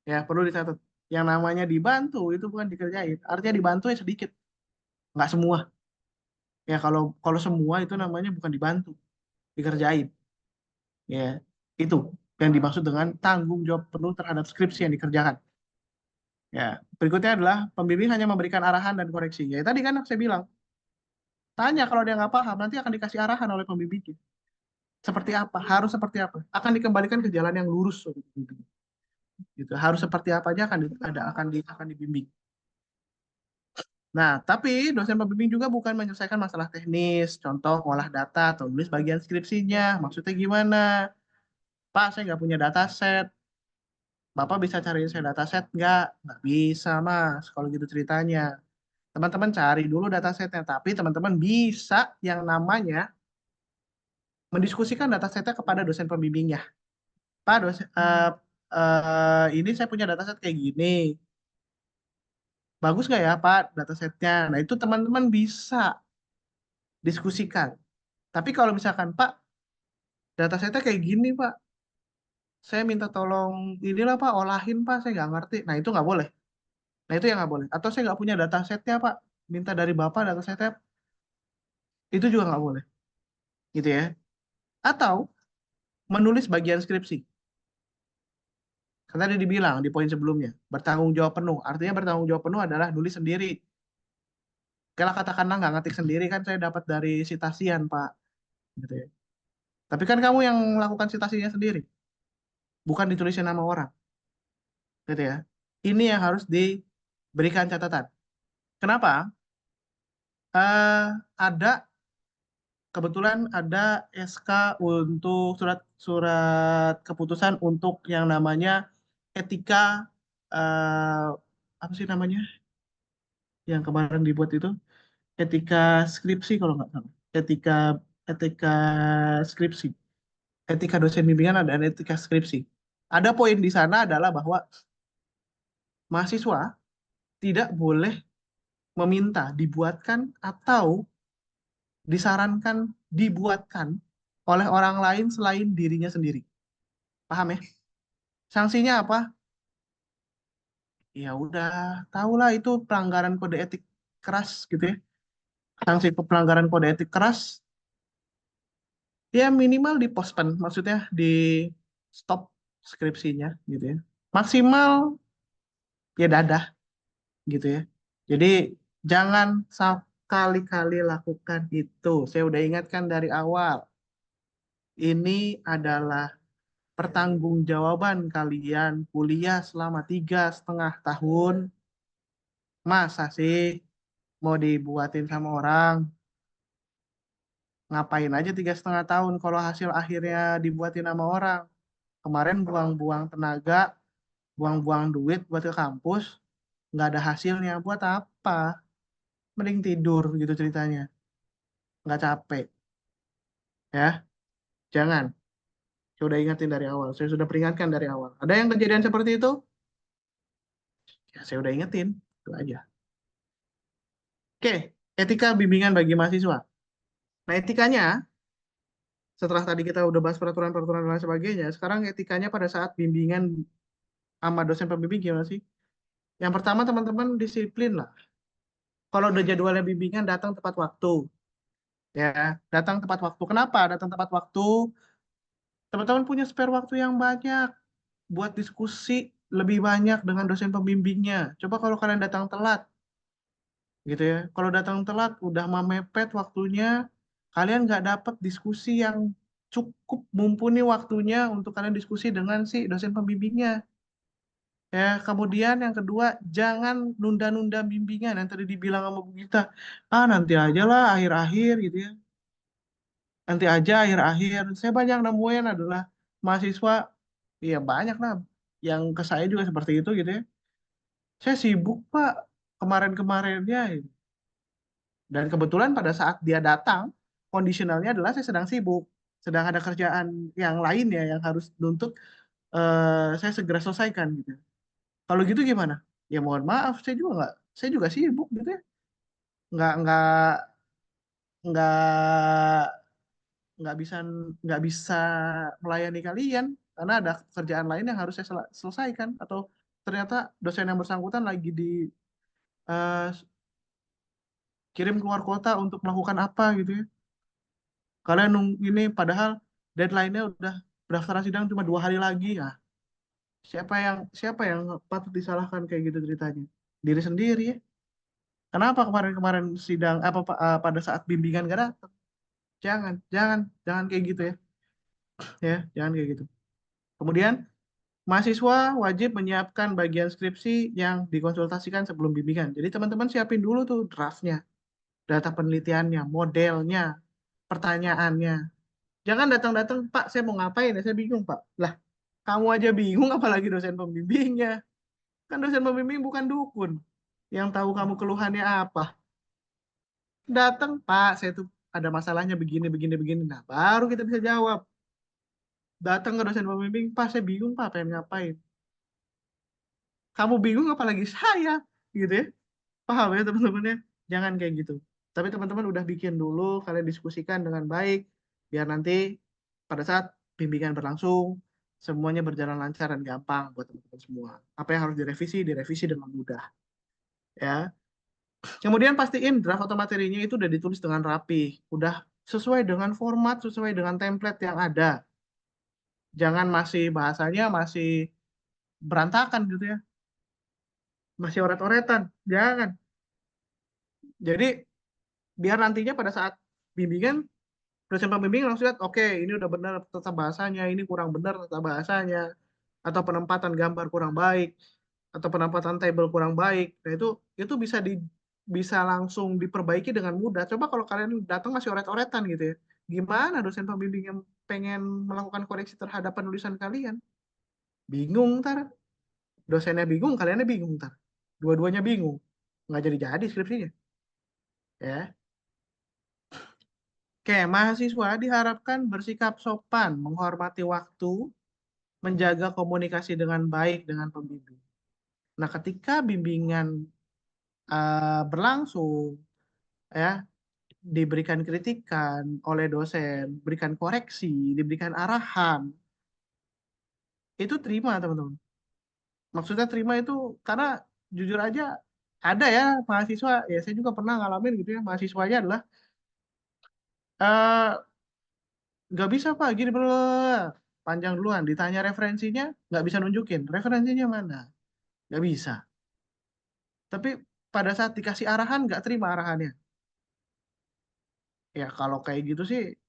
Ya, perlu dicatat. Yang namanya dibantu itu bukan dikerjain. Artinya dibantu ya sedikit, nggak semua. Ya kalau kalau semua itu namanya bukan dibantu, dikerjain. Ya, itu yang dimaksud dengan tanggung jawab penuh terhadap skripsi yang dikerjakan. Ya, berikutnya adalah pembimbing hanya memberikan arahan dan koreksi. Ya, tadi kan saya bilang, tanya kalau dia nggak paham, nanti akan dikasih arahan oleh pembimbing. Seperti apa, harus seperti apa, akan dikembalikan ke jalan yang lurus oleh pembimbing. Gitu. Harus seperti apa aja akan dibimbing. Nah, tapi dosen pembimbing juga bukan menyelesaikan masalah teknis, contoh ngolah data atau nulis bagian skripsinya. Maksudnya gimana? Pak, saya nggak punya dataset. Bapak bisa cariin saya dataset nggak? Nggak bisa, Mas. Kalau gitu ceritanya. Teman-teman cari dulu datasetnya, tapi teman-teman bisa yang namanya mendiskusikan datasetnya kepada dosen pembimbingnya. Pak, ini saya punya dataset kayak gini. Bagus nggak ya, Pak, datasetnya? Nah, itu teman-teman bisa diskusikan. Tapi kalau misalkan, Pak, datasetnya kayak gini, Pak, saya minta tolong inilah, Pak, olahin, Pak, saya nggak ngerti. Nah, itu nggak boleh. Nah, itu yang nggak boleh. Atau saya nggak punya datasetnya, Pak, minta dari Bapak datasetnya, itu juga nggak boleh. Gitu ya. Atau menulis bagian skripsi. Karena tadi dibilang di poin sebelumnya, bertanggung jawab penuh. Artinya bertanggung jawab penuh adalah nulis sendiri. Kalau katakanlah nggak ngetik sendiri kan saya dapat dari citasian, Pak. Gitu ya. Tapi kan kamu yang melakukan citasinya sendiri, bukan ditulisin nama orang. Gitu ya. Ini yang harus diberikan catatan. Kenapa? Ada kebetulan ada SK untuk surat keputusan untuk yang namanya etika eh, apa sih namanya? Yang kemarin dibuat itu etika skripsi kalau nggak salah. Etika etika skripsi. Etika dosen bimbingan dan etika skripsi. Ada poin di sana adalah bahwa mahasiswa tidak boleh meminta dibuatkan atau disarankan dibuatkan oleh orang lain selain dirinya sendiri. Paham ya? Sanksinya apa? Ya udah, tahulah itu pelanggaran kode etik keras gitu ya. Sanksi pelanggaran kode etik keras ya minimal di postpone, maksudnya di stop skripsinya gitu ya. Maksimal ya dadah gitu ya. Jadi jangan kali-kali lakukan itu. Saya udah ingatkan dari awal. Ini adalah pertanggungjawaban kalian kuliah selama 3,5 tahun. Masa sih mau dibuatin sama orang? Ngapain aja 3,5 tahun kalau hasil akhirnya dibuatin sama orang? Kemarin buang-buang tenaga, buang-buang duit buat ke kampus, nggak ada hasilnya. Buat apa? Mending tidur gitu ceritanya. Nggak capek. Ya, jangan. Saya udah ingatin dari awal. Saya sudah peringatkan dari awal. Ada yang kejadian seperti itu? Ya, saya udah ingetin. Itu aja. Oke, etika bimbingan bagi mahasiswa. Nah, etikanya, setelah tadi kita udah bahas peraturan-peraturan dan lain sebagainya, sekarang etikanya pada saat bimbingan sama dosen pembimbing gimana sih? Yang pertama, teman-teman disiplin lah. Kalau udah jadwalnya bimbingan, datang tepat waktu. Ya, datang tepat waktu. Kenapa datang tepat waktu? Teman-teman punya spare waktu yang banyak buat diskusi lebih banyak dengan dosen pembimbingnya. Coba kalau kalian datang telat, gitu ya. Kalau datang telat, udah mepet waktunya, kalian nggak dapet diskusi yang cukup mumpuni waktunya untuk kalian diskusi dengan si dosen pembimbingnya. Ya, kemudian yang kedua, jangan nunda-nunda bimbingan yang tadi dibilang sama Bu Gita. Ah, nanti aja lah akhir-akhir gitu ya. Nanti aja akhir-akhir. Saya banyak nemuin adalah mahasiswa, iya banyak lah, yang ke saya juga seperti itu gitu ya. Saya sibuk Pak kemarin-kemarinnya. Gitu. Dan kebetulan pada saat dia datang, kondisionalnya adalah saya sedang sibuk, sedang ada kerjaan yang lain ya yang harus nuntut saya segera selesaikan gitu. Kalau gitu gimana? Ya mohon maaf, saya juga sibuk gitu ya. Nggak nggak nggak nggak bisa nggak bisa melayani kalian karena ada kerjaan lain yang harus saya selesaikan atau ternyata dosen yang bersangkutan lagi eh, kirim keluar kota untuk melakukan apa gitu ya. Kalian ini padahal deadline-nya udah pendaftaran sidang cuma 2 hari lagi ya. Siapa yang patut disalahkan kayak gitu ceritanya? Diri sendiri ya. Kenapa kemarin-kemarin sidang pada saat bimbingan gak datang? Jangan, jangan, jangan kayak gitu ya. Ya, jangan kayak gitu. Kemudian mahasiswa wajib menyiapkan bagian skripsi yang dikonsultasikan sebelum bimbingan. Jadi teman-teman siapin dulu tuh draftnya, data penelitiannya, modelnya, pertanyaannya. Jangan datang-datang, Pak, saya mau ngapain ya? Saya bingung, Pak. Lah, kamu aja bingung, apalagi dosen pembimbingnya. Kan dosen pembimbing bukan dukun. Yang tahu kamu keluhannya apa. Datang, Pak, saya tuh ada masalahnya begini, begini, begini. Nah, baru kita bisa jawab. Datang ke dosen pembimbing, Pak, saya bingung, Pak, pengen ngapain. Kamu bingung apalagi saya, gitu ya. Paham ya teman-teman ya? Jangan kayak gitu. Tapi teman-teman udah bikin dulu, kalian diskusikan dengan baik, biar nanti pada saat bimbingan berlangsung, semuanya berjalan lancar dan gampang buat teman-teman semua. Apa yang harus direvisi, direvisi dengan mudah. Ya. Kemudian pastiin draft atau materinya itu udah ditulis dengan rapi, udah sesuai dengan format, sesuai dengan template yang ada. Jangan masih bahasanya masih berantakan gitu ya. Masih oret-oretan. Jangan. Jadi biar nantinya pada saat bimbingan dosen pembimbing langsung lihat oke, ini udah benar tata bahasanya, ini kurang benar tata bahasanya, atau penempatan gambar kurang baik, atau penempatan table kurang baik. Nah itu bisa langsung diperbaiki dengan mudah. Coba kalau kalian datang masih oret-oretan gitu ya, gimana dosen pembimbing yang pengen melakukan koreksi terhadap penulisan kalian? Bingung ntar, dosennya bingung, kaliannya bingung ntar, dua-duanya bingung, nggak jadi skripsinya, ya. Oke, mahasiswa diharapkan bersikap sopan, menghormati waktu, menjaga komunikasi dengan baik dengan pembimbing. Nah, ketika bimbingan berlangsung, ya, diberikan kritikan oleh dosen, berikan koreksi, diberikan arahan, itu terima, teman-teman. Maksudnya terima itu karena jujur aja ada ya mahasiswa, ya saya juga pernah ngalamin gitu ya, mahasiswanya adalah eh, nggak bisa Pak, gini bla panjang duluan, ditanya referensinya, nggak bisa nunjukin, referensinya mana, nggak bisa. Tapi pada saat dikasih arahan, nggak terima arahannya. Ya kalau kayak gitu sih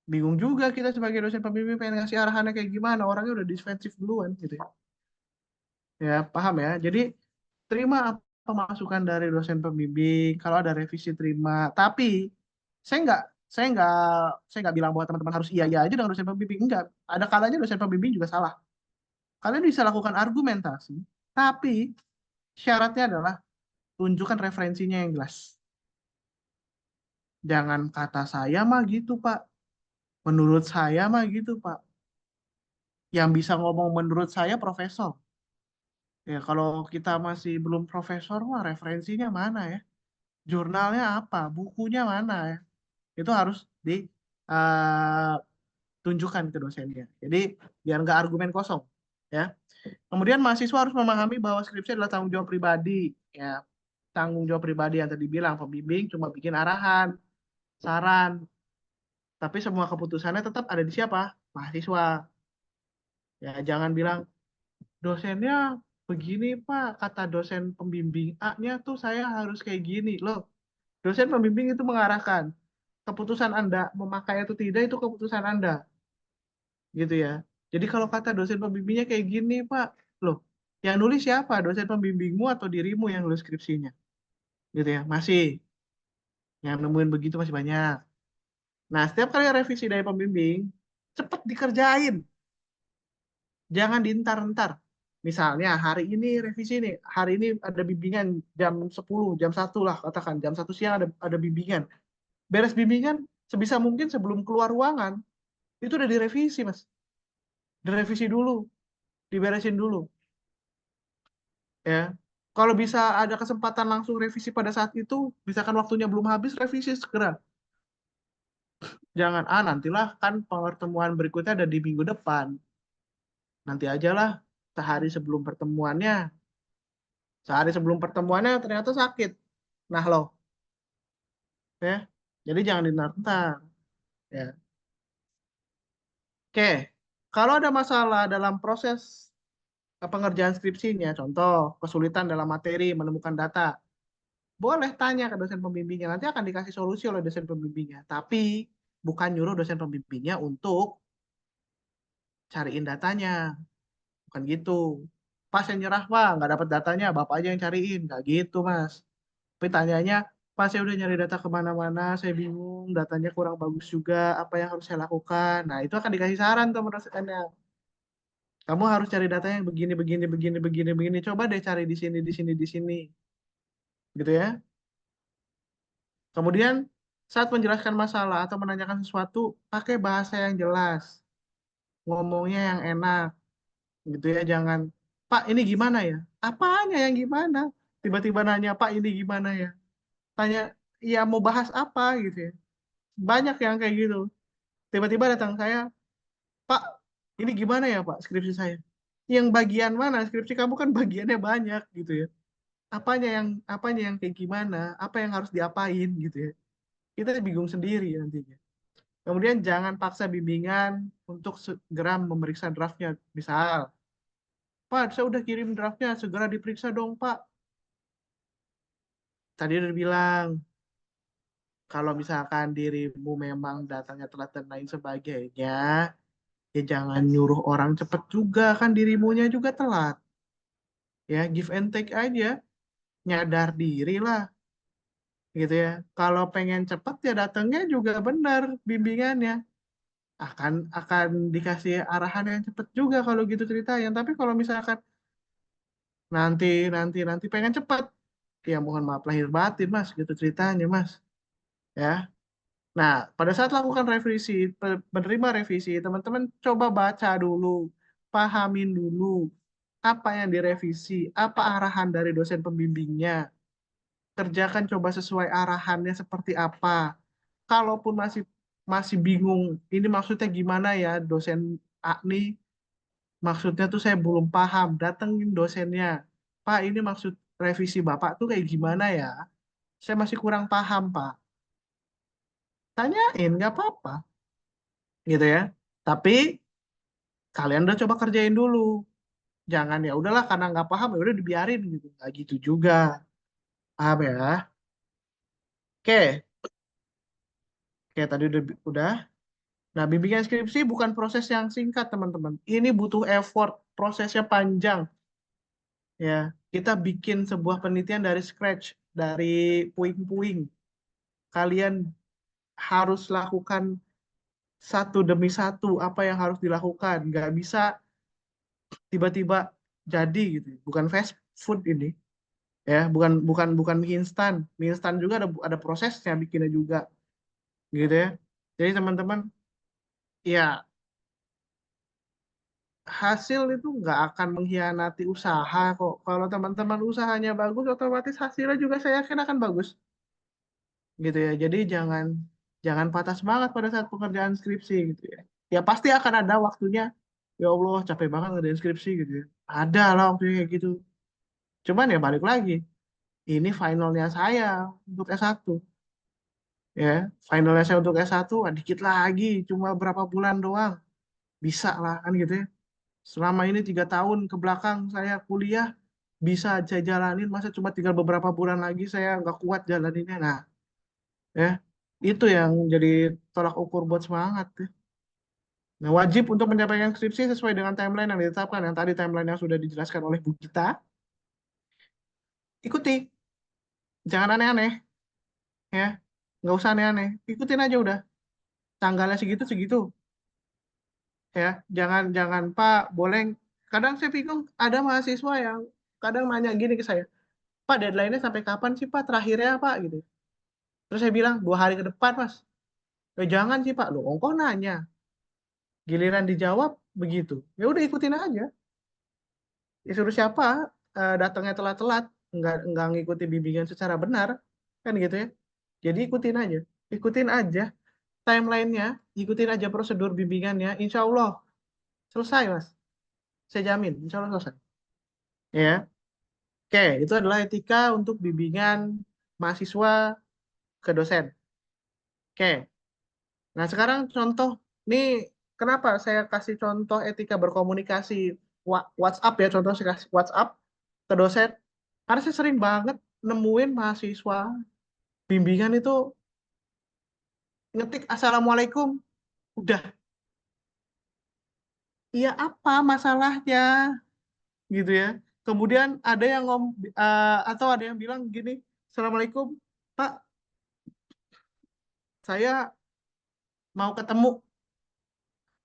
bingung juga kita sebagai dosen pembimbing pengen ngasih arahannya kayak gimana, orangnya udah defensif duluan gitu ya. Ya, paham ya. Jadi terima apa masukan dari dosen pembimbing, kalau ada revisi terima. Tapi saya nggak saya nggak saya nggak bilang bahwa teman-teman harus iya iya aja dengan dosen pembimbing. Enggak. Ada kalanya dosen pembimbing juga salah. Kalian bisa lakukan argumentasi, tapi syaratnya adalah tunjukkan referensinya yang jelas. Jangan kata saya mah gitu, Pak. Menurut saya mah gitu, Pak. Yang bisa ngomong menurut saya profesor. Ya, kalau kita masih belum profesor mah referensinya mana ya? Jurnalnya apa? Bukunya mana ya? Itu harus ditunjukkan ke dosennya. Jadi biar nggak argumen kosong. Ya. Kemudian mahasiswa harus memahami bahwa skripsi adalah tanggung jawab pribadi. Ya, tanggung jawab pribadi yang tadi bilang pembimbing cuma bikin arahan, saran, tapi semua keputusannya tetap ada di siapa? Mahasiswa. Ya, jangan bilang dosennya begini Pak, kata dosen pembimbing A-nya tuh saya harus kayak gini. Loh, dosen pembimbing itu mengarahkan. Keputusan Anda memakai atau tidak itu keputusan Anda, gitu ya. Jadi kalau kata dosen pembimbingnya kayak gini, Pak, loh, yang nulis siapa? Dosen pembimbingmu atau dirimu yang nulis skripsinya? Gitu ya. Masih yang nemuin begitu masih banyak. Nah, setiap kali revisi dari pembimbing, cepet dikerjain. Jangan diintar-entar. Misalnya hari ini revisi nih, hari ini ada bimbingan jam 10, jam 1 lah katakan, jam 1 siang ada bimbingan. Beres bimbingan, sebisa mungkin sebelum keluar ruangan, itu udah direvisi, Mas. Direvisi dulu, diberesin dulu. Ya. Kalau bisa ada kesempatan langsung revisi pada saat itu, misalkan waktunya belum habis, revisi segera. Jangan, nantilah kan pertemuan berikutnya ada di minggu depan. Nanti aja lah, sehari sebelum pertemuannya. Sehari sebelum pertemuannya ternyata sakit. Nah loh, ya. Jadi jangan dinantar. Ya. Oke, kalau ada masalah dalam proses pengerjaan skripsinya, contoh kesulitan dalam materi menemukan data, boleh tanya ke dosen pembimbingnya. Nanti akan dikasih solusi oleh dosen pembimbingnya. Tapi bukan nyuruh dosen pembimbingnya untuk cariin datanya. Bukan gitu. Pas yang nyerah, Pak, nggak dapat datanya, Bapak aja yang cariin. Nggak gitu, Mas. Tapi tanyanya, Pak, saya udah nyari data kemana-mana, saya bingung, datanya kurang bagus juga, apa yang harus saya lakukan? Nah, itu akan dikasih saran tuh menurut dosennya. Kamu harus cari data yang begini, begini, begini, begini, begini. Coba deh cari di sini, di sini, di sini. Gitu ya. Kemudian, saat menjelaskan masalah atau menanyakan sesuatu, pakai bahasa yang jelas. Ngomongnya yang enak. Gitu ya, jangan, Pak, ini gimana ya? Apanya yang gimana? Tiba-tiba nanya, Pak, ini gimana ya? Tanya, ya mau bahas apa gitu ya. Banyak yang kayak gitu. Tiba-tiba datang saya, Pak, ini gimana ya Pak skripsi saya? Yang bagian mana? Skripsi kamu kan bagiannya banyak gitu ya. Apanya yang kayak gimana? Apa yang harus diapain gitu ya. Kita bingung sendiri nantinya. Kemudian jangan paksa bimbingan untuk segera memeriksa draftnya. Misal, Pak, saya udah kirim draftnya, segera diperiksa dong Pak. Tadi udah bilang, kalau misalkan dirimu memang datanya telat dan lain sebagainya, ya jangan nyuruh orang cepet juga, kan dirimunya juga telat. Ya, give and take aja, nyadar diri lah, gitu ya. Kalau pengen cepet ya datangnya juga benar bimbingannya. Akan dikasih arahan yang cepet juga kalau gitu ceritanya. Tapi kalau misalkan nanti, nanti pengen cepet, ya mohon maaf lahir batin, Mas, gitu ceritanya, Mas. Ya. Nah, pada saat lakukan revisi, menerima revisi, teman-teman coba baca dulu, pahamin dulu apa yang direvisi, apa arahan dari dosen pembimbingnya. Kerjakan coba sesuai arahannya seperti apa. Kalaupun masih masih bingung, ini maksudnya gimana ya dosen A nih, maksudnya tuh saya belum paham, datengin dosennya. Pak, ini maksud revisi Bapak tuh kayak gimana ya? Saya masih kurang paham, Pak. Tanyain, nggak apa-apa gitu ya. Tapi kalian udah coba kerjain dulu. Jangan ya udahlah karena nggak paham ya udah dibiarin gitu. Nggak gitu juga. Paham ya? Oke. Kayak tadi udah. Nah, bimbingan skripsi bukan proses yang singkat, teman-teman. Ini butuh effort, prosesnya panjang. Ya, kita bikin sebuah penelitian dari scratch, dari puing-puing. Kalian harus lakukan satu demi satu apa yang harus dilakukan. Nggak bisa tiba-tiba jadi gitu. Bukan fast food ini. Ya, bukan bukan bukan mie instan. Mie instan juga ada prosesnya bikinnya juga, gitu ya. Jadi teman-teman, ya hasil itu nggak akan mengkhianati usaha kok. Kalau teman-teman usahanya bagus, otomatis hasilnya juga saya yakin akan bagus, gitu ya. Jadi jangan jangan patah semangat pada saat pekerjaan skripsi, gitu ya. Ya pasti akan ada waktunya. Ya Allah, capek banget ngerjain skripsi gitu ya. Ada lah waktunya kayak gitu. Cuman ya balik lagi, ini finalnya saya untuk S1. Ya, finalnya saya untuk S1, dikit lagi, cuma berapa bulan doang. Bisa lah kan gitu ya. Selama ini 3 tahun ke belakang saya kuliah bisa saya jalanin, masa cuma tinggal beberapa bulan lagi saya nggak kuat jalaninnya. Nah, ya itu yang jadi tolak ukur buat semangat ya. Nah, wajib untuk menyampaikan skripsi sesuai dengan timeline yang ditetapkan. Yang tadi timeline yang sudah dijelaskan oleh Bu Gita, ikuti. Jangan aneh-aneh, ya. Nggak usah aneh-aneh. Ikutin aja udah. Tanggalnya segitu-segitu, ya. Jangan, jangan, Pak, boleh. Kadang saya bingung, ada mahasiswa yang kadang nanya gini ke saya, Pak, deadline-nya sampai kapan sih, Pak? Terakhirnya, Pak, gitu. Terus saya bilang, 2 hari ke depan, Mas. Jangan sih, Pak. Loh, engkau nanya. Giliran dijawab, begitu. Ya udah ikutin aja. Disuruh siapa datangnya telat-telat, nggak ngikuti bimbingan secara benar, kan gitu ya. Jadi ikutin aja timelinenya, ikutin aja prosedur bimbingannya, insya Allah selesai, Mas. Saya jamin, insya Allah selesai. Ya, oke, itu adalah etika untuk bimbingan mahasiswa ke dosen. Oke, nah sekarang contoh, nih kenapa saya kasih contoh etika berkomunikasi WhatsApp ya, contoh saya kasih WhatsApp ke dosen. Karena saya sering banget nemuin mahasiswa bimbingan itu ngetik Assalamualaikum, udah. Iya apa masalahnya, gitu ya. Kemudian ada yang atau ada yang bilang gini, Assalamualaikum, Pak, saya mau ketemu,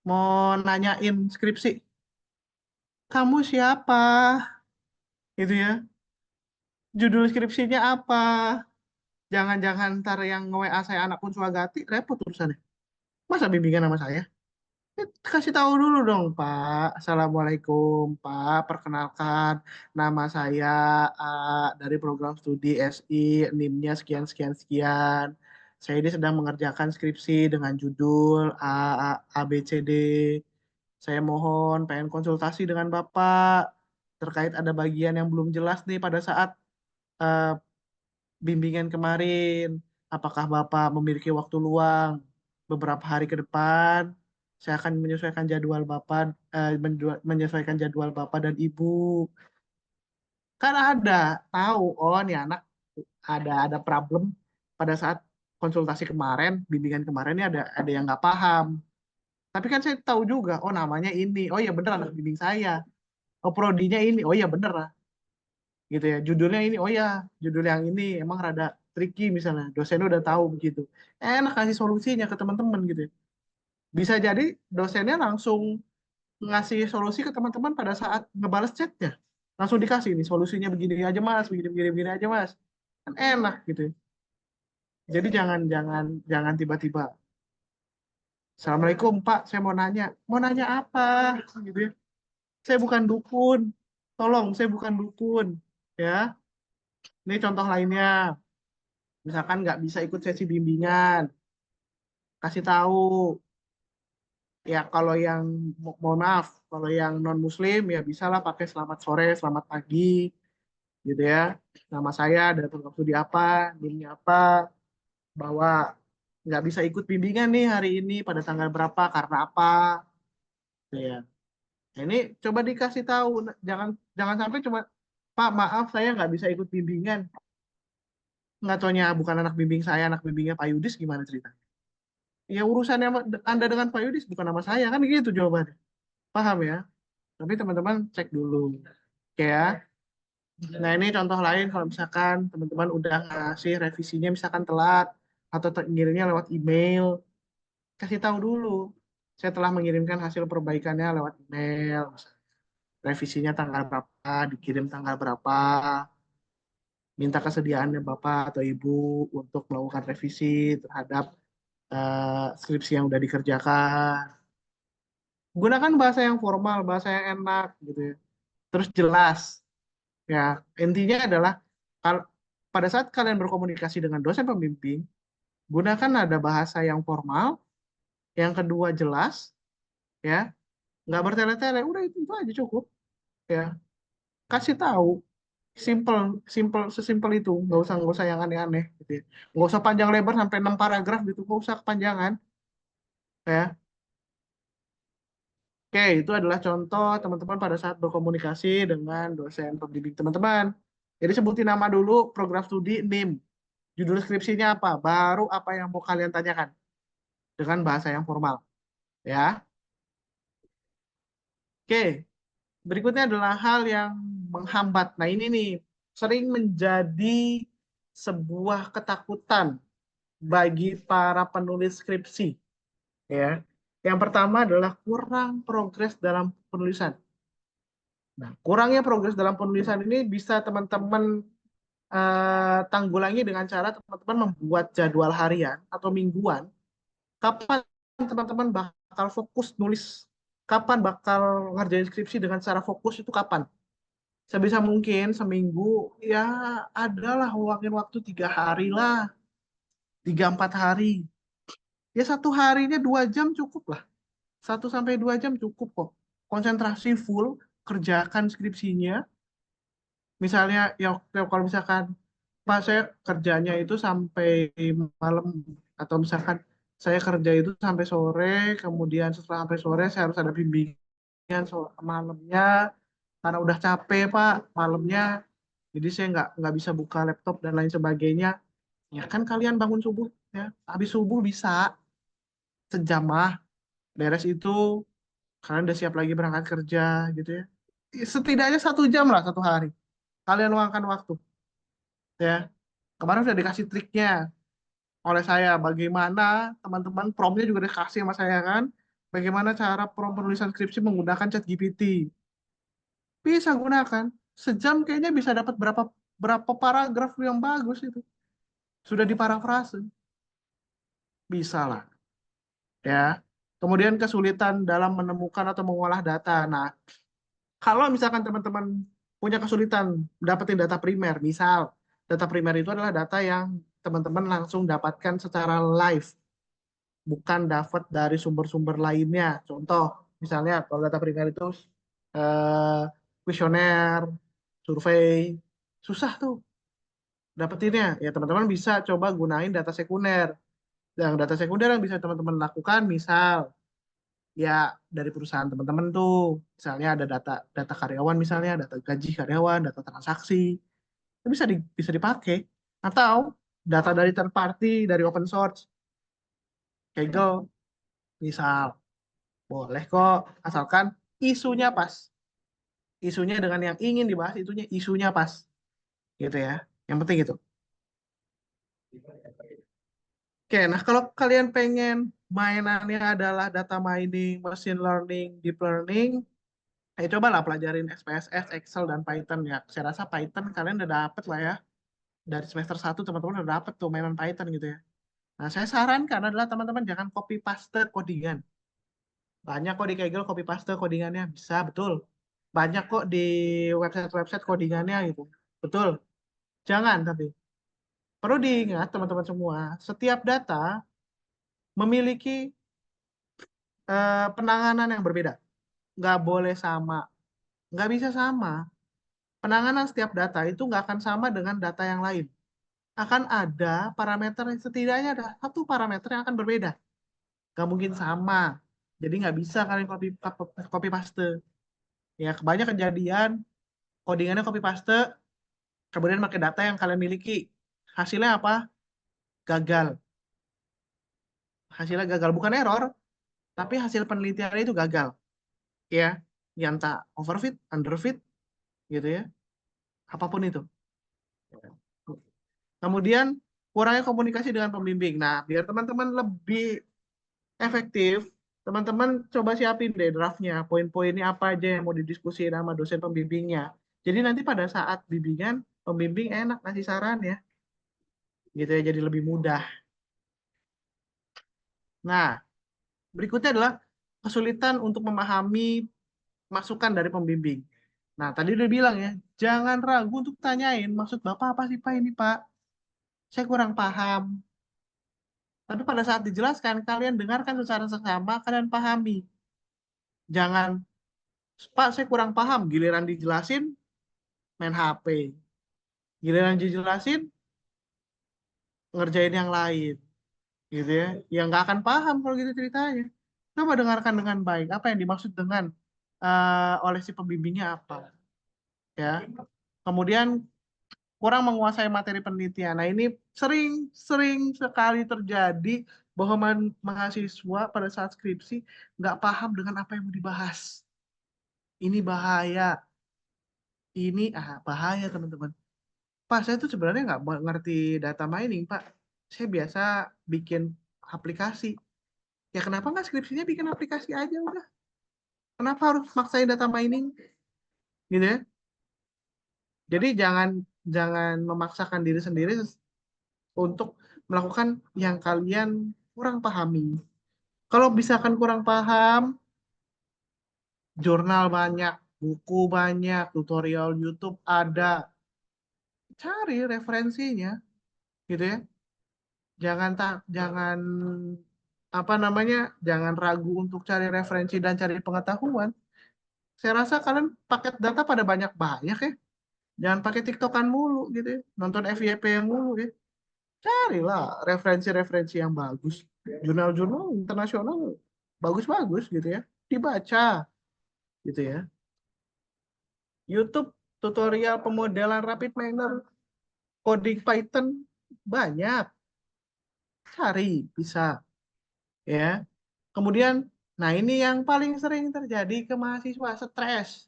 mau nanyain skripsi. Kamu siapa? Gitu ya. Judul skripsinya apa? Jangan-jangan ntar yang nge-WA saya anak Unswagati, repot urusannya. Masa bimbingan sama saya? Kasih tahu dulu dong, Pak. Assalamualaikum, Pak. Perkenalkan, nama saya A, dari program studi SI, NIM-nya sekian, sekian, sekian. Saya ini sedang mengerjakan skripsi dengan judul A, B, C, D. Saya mohon pengen konsultasi dengan Bapak terkait ada bagian yang belum jelas nih pada saat eh, bimbingan kemarin. Apakah Bapak memiliki waktu luang beberapa hari ke depan? Saya akan menyesuaikan jadwal Bapak, menyesuaikan jadwal Bapak dan Ibu. Kan ada tahu, oh nih anak ada problem pada saat konsultasi kemarin, bimbingan kemarin ini ada yang nggak paham. Tapi kan saya tahu juga, oh namanya ini, oh ya bener anak bimbing saya. Oh prodinya ini, oh ya bener lah, gitu ya. Judulnya ini, oh ya judul yang ini emang rada tricky misalnya. Dosennya udah tahu begitu. Enak kasih solusinya ke teman-teman gitu ya. Bisa jadi dosennya langsung ngasih solusi ke teman-teman pada saat ngebales chatnya. Langsung dikasih nih solusinya begini aja Mas, begini begini begini aja Mas. Kan enak gitu ya. Jadi jangan jangan jangan tiba-tiba. Assalamualaikum Pak, saya mau nanya. Mau nanya apa? Gitu ya. Saya bukan dukun. Tolong, saya bukan dukun. Ya, ini contoh lainnya. Misalkan nggak bisa ikut sesi bimbingan, kasih tahu. Ya kalau yang mohon maaf, kalau yang non Muslim ya bisalah pakai selamat sore, selamat pagi, gitu ya. Nama saya dari program studi apa, NIM-nya apa, bahwa nggak bisa ikut bimbingan nih hari ini pada tanggal berapa karena apa, gitu ya. Nah, ini coba dikasih tahu, jangan jangan sampai cuma Pak maaf saya nggak bisa ikut bimbingan, nggak taunya bukan anak bimbing saya, anak bimbingnya Pak Yudis gimana ceritanya? Ya urusannya Anda dengan Pak Yudis bukan sama saya, kan gitu jawabannya. Paham ya? Tapi teman-teman cek dulu. Oke ya. Nah ini contoh lain kalau misalkan teman-teman udah ngasih revisinya misalkan telat atau ngirimnya lewat email, kasih tahu dulu. Saya telah mengirimkan hasil perbaikannya lewat email. Revisinya tanggal berapa, dikirim tanggal berapa, minta kesediaannya Bapak atau Ibu untuk melakukan revisi terhadap skripsi yang udah dikerjakan. Gunakan bahasa yang formal, bahasa yang enak gitu ya. Terus jelas. Ya, intinya adalah pada saat kalian berkomunikasi dengan dosen pembimbing, gunakan nada bahasa yang formal, yang kedua jelas, ya, nggak bertele-tele, udah itu aja cukup, ya. Kasih tahu, simple, simple, sesimpel itu, nggak usah yang aneh-aneh, gitu ya. Nggak usah panjang lebar sampai 6 paragraf gitu, nggak usah kepanjangan, ya. Oke, itu adalah contoh teman-teman pada saat berkomunikasi dengan dosen pembimbing teman-teman. Jadi sebutin nama dulu, program studi, NIM. Judul skripsinya apa? Baru apa yang mau kalian tanyakan dengan bahasa yang formal. Ya. Oke, berikutnya adalah hal yang menghambat. Nah, ini nih sering menjadi sebuah ketakutan bagi para penulis skripsi. Ya. Yang pertama adalah kurang progres dalam penulisan. Nah, kurangnya progres dalam penulisan ini bisa teman-teman tanggulangi dengan cara teman-teman membuat jadwal harian atau mingguan. Kapan teman-teman bakal fokus nulis? Kapan bakal ngerjain skripsi dengan secara fokus itu kapan? Sebisa mungkin seminggu ya adalah luangin waktu 3 hari lah, 3-4 hari. Ya 1 harinya 2 jam cukup lah. 1 sampai 2 jam cukup kok. Konsentrasi full, kerjakan skripsinya. Misalnya ya kalau misalkan Pak saya kerjanya itu sampai malam atau misalkan saya kerja itu sampai sore, kemudian setelah sampai sore saya harus ada bimbingan malamnya karena udah capek Pak malamnya, jadi saya nggak bisa buka laptop dan lain sebagainya. Ya kan kalian bangun subuh ya, habis subuh bisa sejam mah beres itu kalian udah siap lagi berangkat kerja gitu ya. Setidaknya 1 jam lah 1 hari kalian luangkan waktu ya. Kemarin sudah dikasih triknya oleh saya bagaimana teman-teman promnya juga dikasih sama saya kan, bagaimana cara prom penulisan skripsi menggunakan ChatGPT. Bisa gunakan sejam kayaknya bisa dapat berapa berapa paragraf yang bagus itu sudah diparafrase, bisa lah ya. Kemudian kesulitan dalam menemukan atau mengolah data. Nah, kalau misalkan teman-teman punya kesulitan dapetin data primer, misal data primer itu adalah data yang teman-teman langsung dapatkan secara live, bukan dapat dari sumber-sumber lainnya. Contoh, misalnya kalau data primer itu eh, kuesioner, survei, susah tuh dapetinnya. Ya teman-teman bisa coba gunain data sekunder. Yang data sekunder yang bisa teman-teman lakukan, misal ya dari perusahaan teman-teman tuh, misalnya ada data data karyawan, misalnya data gaji karyawan, data transaksi, itu bisa dipakai. Atau data dari third party, dari open source, Kaggle, misal. Boleh kok, asalkan isunya pas. Isunya dengan yang ingin dibahas, isunya pas. Gitu ya. Yang penting itu. Oke, nah kalau kalian pengen mainannya adalah data mining, machine learning, deep learning, ayo cobalah pelajarin SPSS, Excel, dan Python ya. Saya rasa Python kalian udah dapet lah ya. Dari semester 1 teman-teman udah dapet tuh mainan Python gitu ya. Nah, saya sarankan adalah teman-teman jangan copy paste codingan. Banyak kok di Kaggle copy paste codingannya, bisa betul. Banyak kok di website-website codingannya gitu. Betul. Jangan tapi perlu diingat teman-teman semua, setiap data memiliki penanganan yang berbeda. Nggak boleh sama. Nggak bisa sama. Penanganan setiap data itu nggak akan sama dengan data yang lain. Akan ada parameter, setidaknya ada satu parameter yang akan berbeda. Nggak mungkin sama. Jadi nggak bisa kalian copy paste. Ya, kebanyakan kejadian codingannya copy paste, kemudian pakai data yang kalian miliki. Hasilnya apa? Gagal. hasilnya gagal, bukan error, tapi hasil penelitiannya itu gagal, ya, yang tak overfit, underfit, gitu ya, apapun itu. Kemudian kurangnya komunikasi dengan pembimbing. Nah, biar teman-teman lebih efektif, teman-teman coba siapin deh draftnya, poin-poinnya apa aja yang mau didiskusiin sama dosen pembimbingnya. Jadi nanti pada saat bimbingan, pembimbing enak ngasih saran ya, gitu ya, jadi lebih mudah. Nah, berikutnya adalah kesulitan untuk memahami masukan dari pembimbing. Nah, tadi udah bilang ya, jangan ragu untuk tanyain, maksud Bapak apa sih Pak ini Pak? Saya kurang paham. Tapi pada saat dijelaskan, kalian dengarkan secara seksama, kalian pahami. Jangan, Pak saya kurang paham, giliran dijelasin, main HP. Giliran dijelasin, ngerjain yang lain. Gitu ya. Ya nggak akan paham kalau gitu ceritanya. Coba dengarkan dengan baik, apa yang dimaksud dengan oleh si pembimbingnya apa. Ya. Kemudian kurang menguasai materi penelitian. Nah, ini sering sekali terjadi bahwa mahasiswa pada saat skripsi nggak paham dengan apa yang mau dibahas. Ini bahaya. Ini bahaya, teman-teman. Pak, saya tuh sebenarnya nggak ngerti data mining, Pak. Saya biasa bikin aplikasi. Ya kenapa nggak skripsinya bikin aplikasi aja udah? Kenapa harus maksain data mining? Gitu ya. Jadi jangan jangan memaksakan diri sendiri untuk melakukan yang kalian kurang pahami. Kalau misalkan kurang paham, jurnal banyak, buku banyak, tutorial YouTube ada. Cari referensinya, gitu ya. Jangan apa namanya? Jangan ragu untuk cari referensi dan cari pengetahuan. Saya rasa kalian paket data pada banyak-banyak ya. Jangan pakai TikTokan mulu gitu ya. Nonton FYP yang mulu ya. Carilah referensi-referensi yang bagus. Jurnal-jurnal internasional bagus-bagus gitu ya. Dibaca gitu ya. YouTube tutorial pemodelan rapid miner, coding Python banyak. Cari bisa ya. Kemudian, nah ini yang paling sering terjadi ke mahasiswa, stres.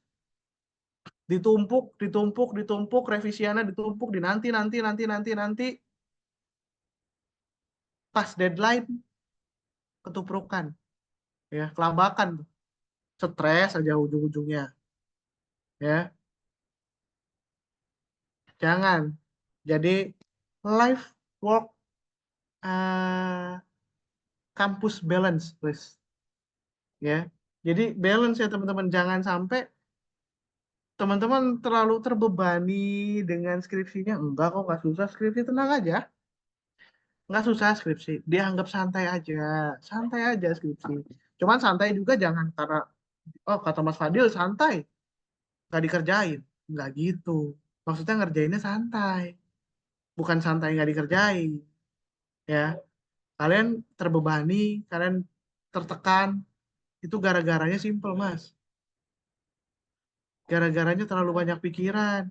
Ditumpuk, ditumpuk, ditumpuk, revisiannya ditumpuk, nanti. Pas deadline, ketuprukan. Ya, kelabakan. Stres aja ujung-ujungnya. Ya, jangan. Jadi, life, work, eh, campus balance, please. Ya, jadi balance ya teman-teman. Jangan sampai teman-teman terlalu terbebani dengan skripsinya. Enggak kok, nggak susah skripsi, tenang aja. Nggak susah skripsi, dianggap santai aja skripsi. Cuman santai juga jangan karena, oh kata Mas Fadil santai, nggak dikerjain. Nggak gitu. Maksudnya ngerjainnya santai, bukan santai nggak dikerjain. Ya, kalian terbebani, kalian tertekan, itu gara-garanya simple, Mas. Gara-garanya terlalu banyak pikiran.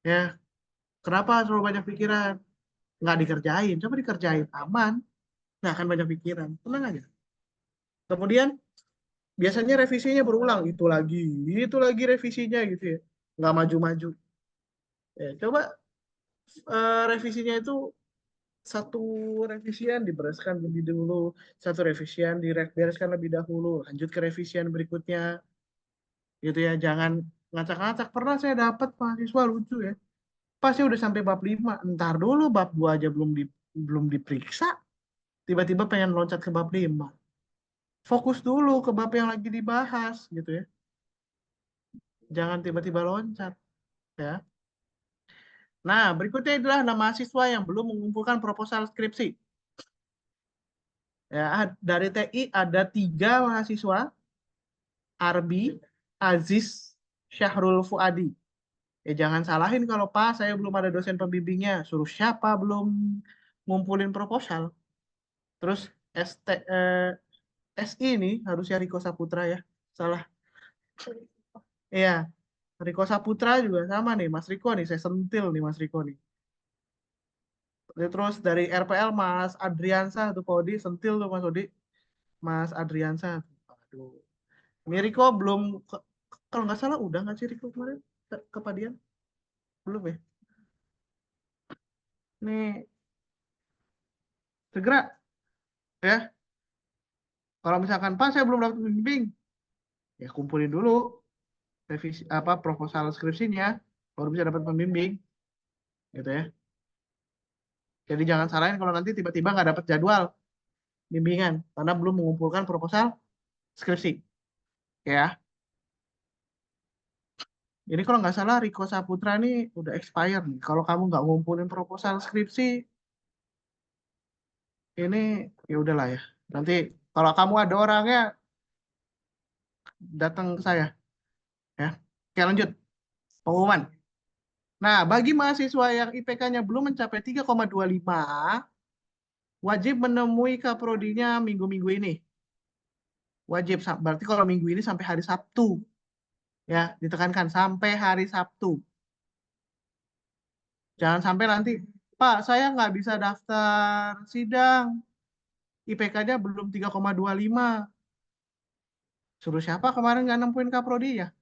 Ya, kenapa terlalu banyak pikiran? Nggak dikerjain, coba dikerjain, aman. Nggak akan banyak pikiran, tenang aja. Kemudian, biasanya revisinya berulang, itu lagi revisinya gitu ya. Nggak maju-maju. Ya, coba revisinya itu satu revisian dibereskan lebih dulu, satu revisian dibereskan lebih dahulu, lanjut ke revisian berikutnya, gitu ya. Jangan ngacak-ngacak. Pernah saya dapat mahasiswa lucu ya, pasti udah sampai bab 5, ntar dulu bab 2 aja belum diperiksa, tiba-tiba pengen loncat ke bab 5. Fokus dulu ke bab yang lagi dibahas, gitu ya. Jangan tiba-tiba loncat, ya. Nah, berikutnya adalah nama mahasiswa yang belum mengumpulkan proposal skripsi. Ya, dari TI ada 3 mahasiswa, Arbi, Aziz, Syahrul Fuadi. Jangan salahin kalau Pak, saya belum ada dosen pembimbingnya. Suruh siapa belum ngumpulin proposal. Terus ST, SI ini harusnya Riko Saputra ya. Salah. Iya, Riko Saputra juga sama nih, Mas Riko nih. Saya sentil nih Mas Riko nih. Terus dari RPL Mas Adriansa tuh Pak Odi, sentil tuh Mas Odi. Mas Adriansa. Aduh. Ini Riko belum kalau nggak salah udah nggak sih Riko kemarin ke Padian? Belum ya? Nih segera ya. Kalau misalkan Pak saya belum dapat pembimbing, ya kumpulin dulu revisi apa proposal skripsinya baru bisa dapat pembimbing gitu ya. Jadi jangan salahin kalau nanti tiba-tiba nggak dapat jadwal bimbingan karena belum mengumpulkan proposal skripsi ya. Jadi kalau nggak salah Riko Saputra nih udah expire nih. Kalau kamu nggak ngumpulin proposal skripsi, ini ya udahlah ya. Nanti kalau kamu ada orangnya datang ke saya ya. Oke lanjut pengumuman. Nah bagi mahasiswa yang IPK-nya belum mencapai 3,25, wajib menemui kaprodinya minggu-minggu ini. Wajib, berarti kalau minggu ini sampai hari Sabtu ya, ditekankan sampai hari Sabtu. Jangan sampai nanti, Pak, saya nggak bisa daftar sidang. IPK-nya belum 3,25. Suruh siapa kemarin nggak nempuin kaprodi ya?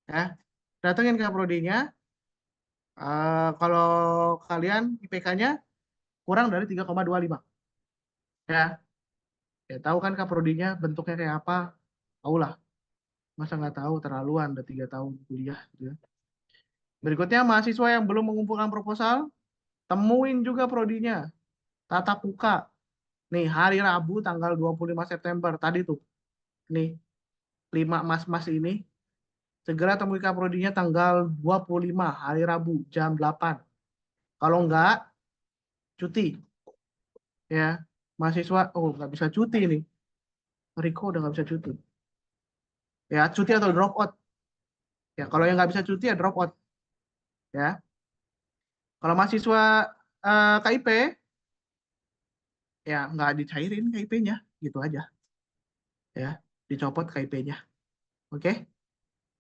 Ya, datengin kaprodinya. Kalau kalian IPK-nya kurang dari 3,25. Ya, ya tahu kan kaprodinya bentuknya kayak apa? Tahu lah. Masa nggak tahu terlaluan udah 3 tahun kuliah gitu ya. Berikutnya mahasiswa yang belum mengumpulkan proposal, temuin juga prodinya. Tatap muka. Nih, hari Rabu tanggal 25 September tadi tuh. Nih, 5 mas-mas ini segera temui kaprodinya tanggal 25 hari Rabu jam 8. Kalau enggak, cuti. Ya, mahasiswa, oh nggak bisa cuti nih. Riko udah nggak bisa cuti. Ya, cuti atau drop out. Ya, kalau yang nggak bisa cuti ya drop out. Ya, kalau mahasiswa KIP, ya nggak dicairin KIP-nya. Gitu aja. Ya, dicopot KIP-nya. Oke?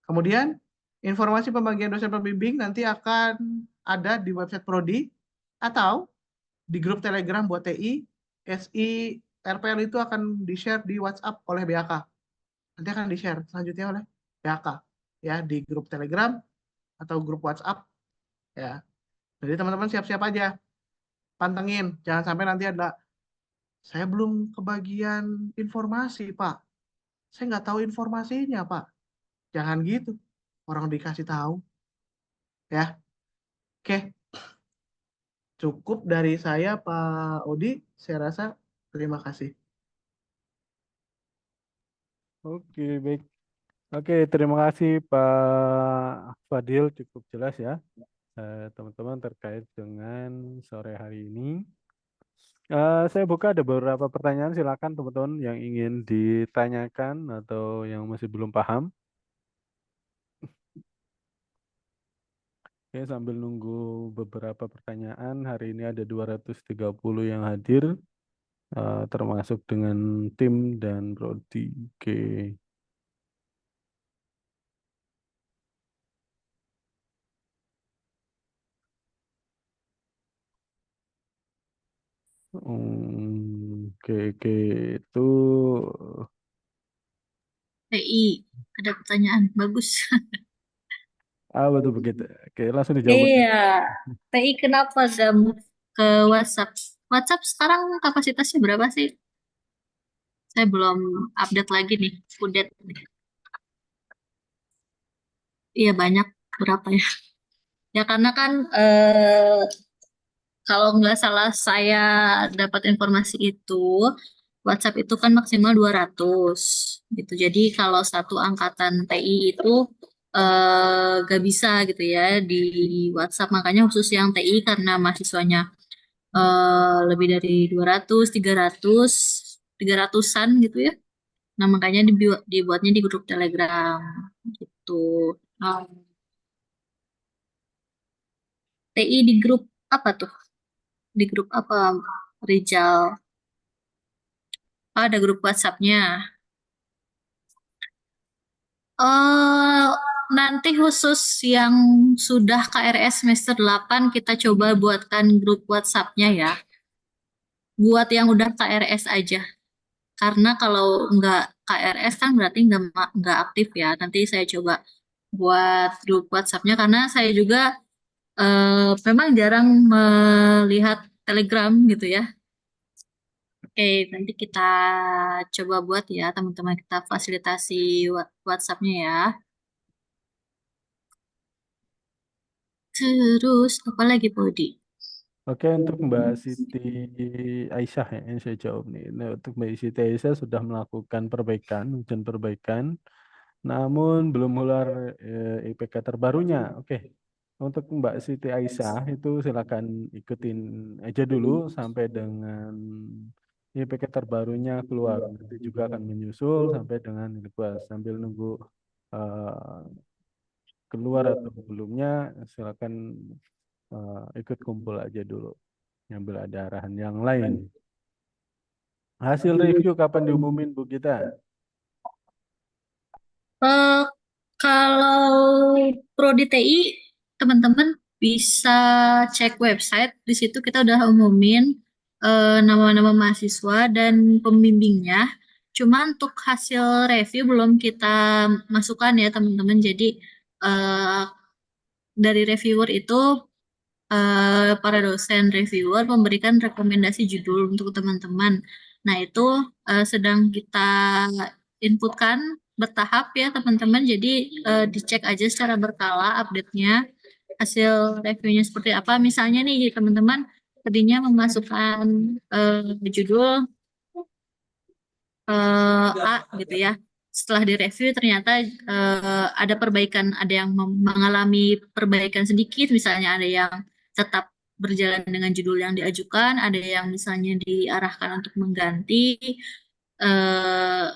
Kemudian, informasi pembagian dosen pembimbing nanti akan ada di website Prodi atau di grup Telegram buat TI, SI, RPL itu akan di-share di WhatsApp oleh BAK. Nanti akan di-share selanjutnya oleh BAK ya di grup Telegram atau grup WhatsApp ya. Jadi teman-teman siap-siap aja, pantengin, jangan sampai nanti ada saya belum kebagian informasi, Pak. Saya nggak tahu informasinya, Pak. Jangan gitu. Orang dikasih tahu ya. Oke. Cukup dari saya, Pak Odi. Saya rasa terima kasih. Oke, baik. Oke, terima kasih Pak Fadil, cukup jelas ya teman-teman terkait dengan sore hari ini. Saya buka ada beberapa pertanyaan, silakan teman-teman yang ingin ditanyakan atau yang masih belum paham. Oke, sambil nunggu beberapa pertanyaan, hari ini ada 230 yang hadir, termasuk dengan tim dan Prodi. Oke. Oke, oke, itu TI, ada pertanyaan. Bagus. betul begitu. Oke, langsung dijawab. Iya, TI kenapa gak move ke WhatsApp? WhatsApp sekarang kapasitasnya berapa sih? Saya belum update lagi nih, update. Iya banyak, berapa ya? Ya karena kan kalau nggak salah saya dapat informasi itu, WhatsApp itu kan maksimal 200 gitu. Jadi kalau satu angkatan TI itu nggak bisa gitu ya di WhatsApp. Makanya khusus yang TI karena mahasiswanya lebih dari 200, 300, 300-an gitu ya. Nah, makanya dibuatnya di grup Telegram gitu. Nah, TI di grup apa tuh? Di grup apa, Rizal? Oh, ada grup WhatsApp-nya. Oh, nanti khusus yang sudah KRS semester 8 kita coba buatkan grup WhatsApp-nya ya. Buat yang udah KRS aja. Karena kalau nggak KRS kan berarti nggak aktif ya. Nanti saya coba buat grup WhatsApp-nya karena saya juga memang jarang melihat Telegram gitu ya. Oke, nanti kita coba buat ya teman-teman, kita fasilitasi WhatsApp-nya ya. Terus apa lagi Bodi? Oke, untuk Mbak Siti Aisyah ya, yang saya jawab nih. Nah, untuk Mbak Siti Aisyah sudah melakukan perbaikan, ujian perbaikan, namun belum mengeluar IPK terbarunya. Oke, untuk Mbak Siti Aisyah itu silakan ikutin aja dulu sampai dengan IPK terbarunya keluar. Nanti juga akan menyusul sampai dengan ini keluar. Sambil nunggu eh, keluar atau belumnya, silakan ikut kumpul aja dulu. Ngambil ada arahan yang lain. Hasil review kapan diumumin Bu kita? Eh, Kalau Prodi TI, teman-teman bisa cek website. Di situ kita udah umumin nama-nama mahasiswa dan pembimbingnya. Cuma untuk hasil review belum kita masukkan ya teman-teman. Jadi eh, dari reviewer itu para dosen reviewer memberikan rekomendasi judul untuk teman-teman. Nah, itu sedang kita inputkan bertahap ya teman-teman. Jadi dicek aja secara berkala update-nya, hasil reviewnya seperti apa. Misalnya nih teman-teman tadinya memasukkan judul A gitu ya. Setelah direview ternyata ada perbaikan, ada yang mengalami perbaikan sedikit, misalnya ada yang tetap berjalan dengan judul yang diajukan, ada yang misalnya diarahkan untuk mengganti eh,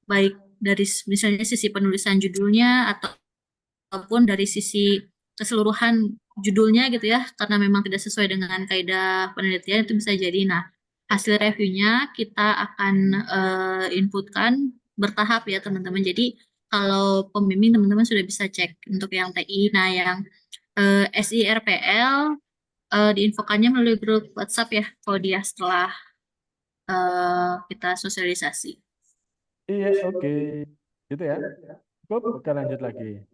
baik dari misalnya sisi penulisan judulnya ataupun dari sisi keseluruhan judulnya gitu ya, karena memang tidak sesuai dengan kaidah penelitian itu bisa jadi. Nah, hasil reviewnya kita akan inputkan bertahap ya teman-teman. Jadi kalau pembimbing teman-teman sudah bisa cek untuk yang TI. Nah, yang SIRPL diinfokannya melalui grup WhatsApp ya, kalau dia setelah kita sosialisasi. Iya, oke. Gitu ya. Cukup, oke lanjut lagi.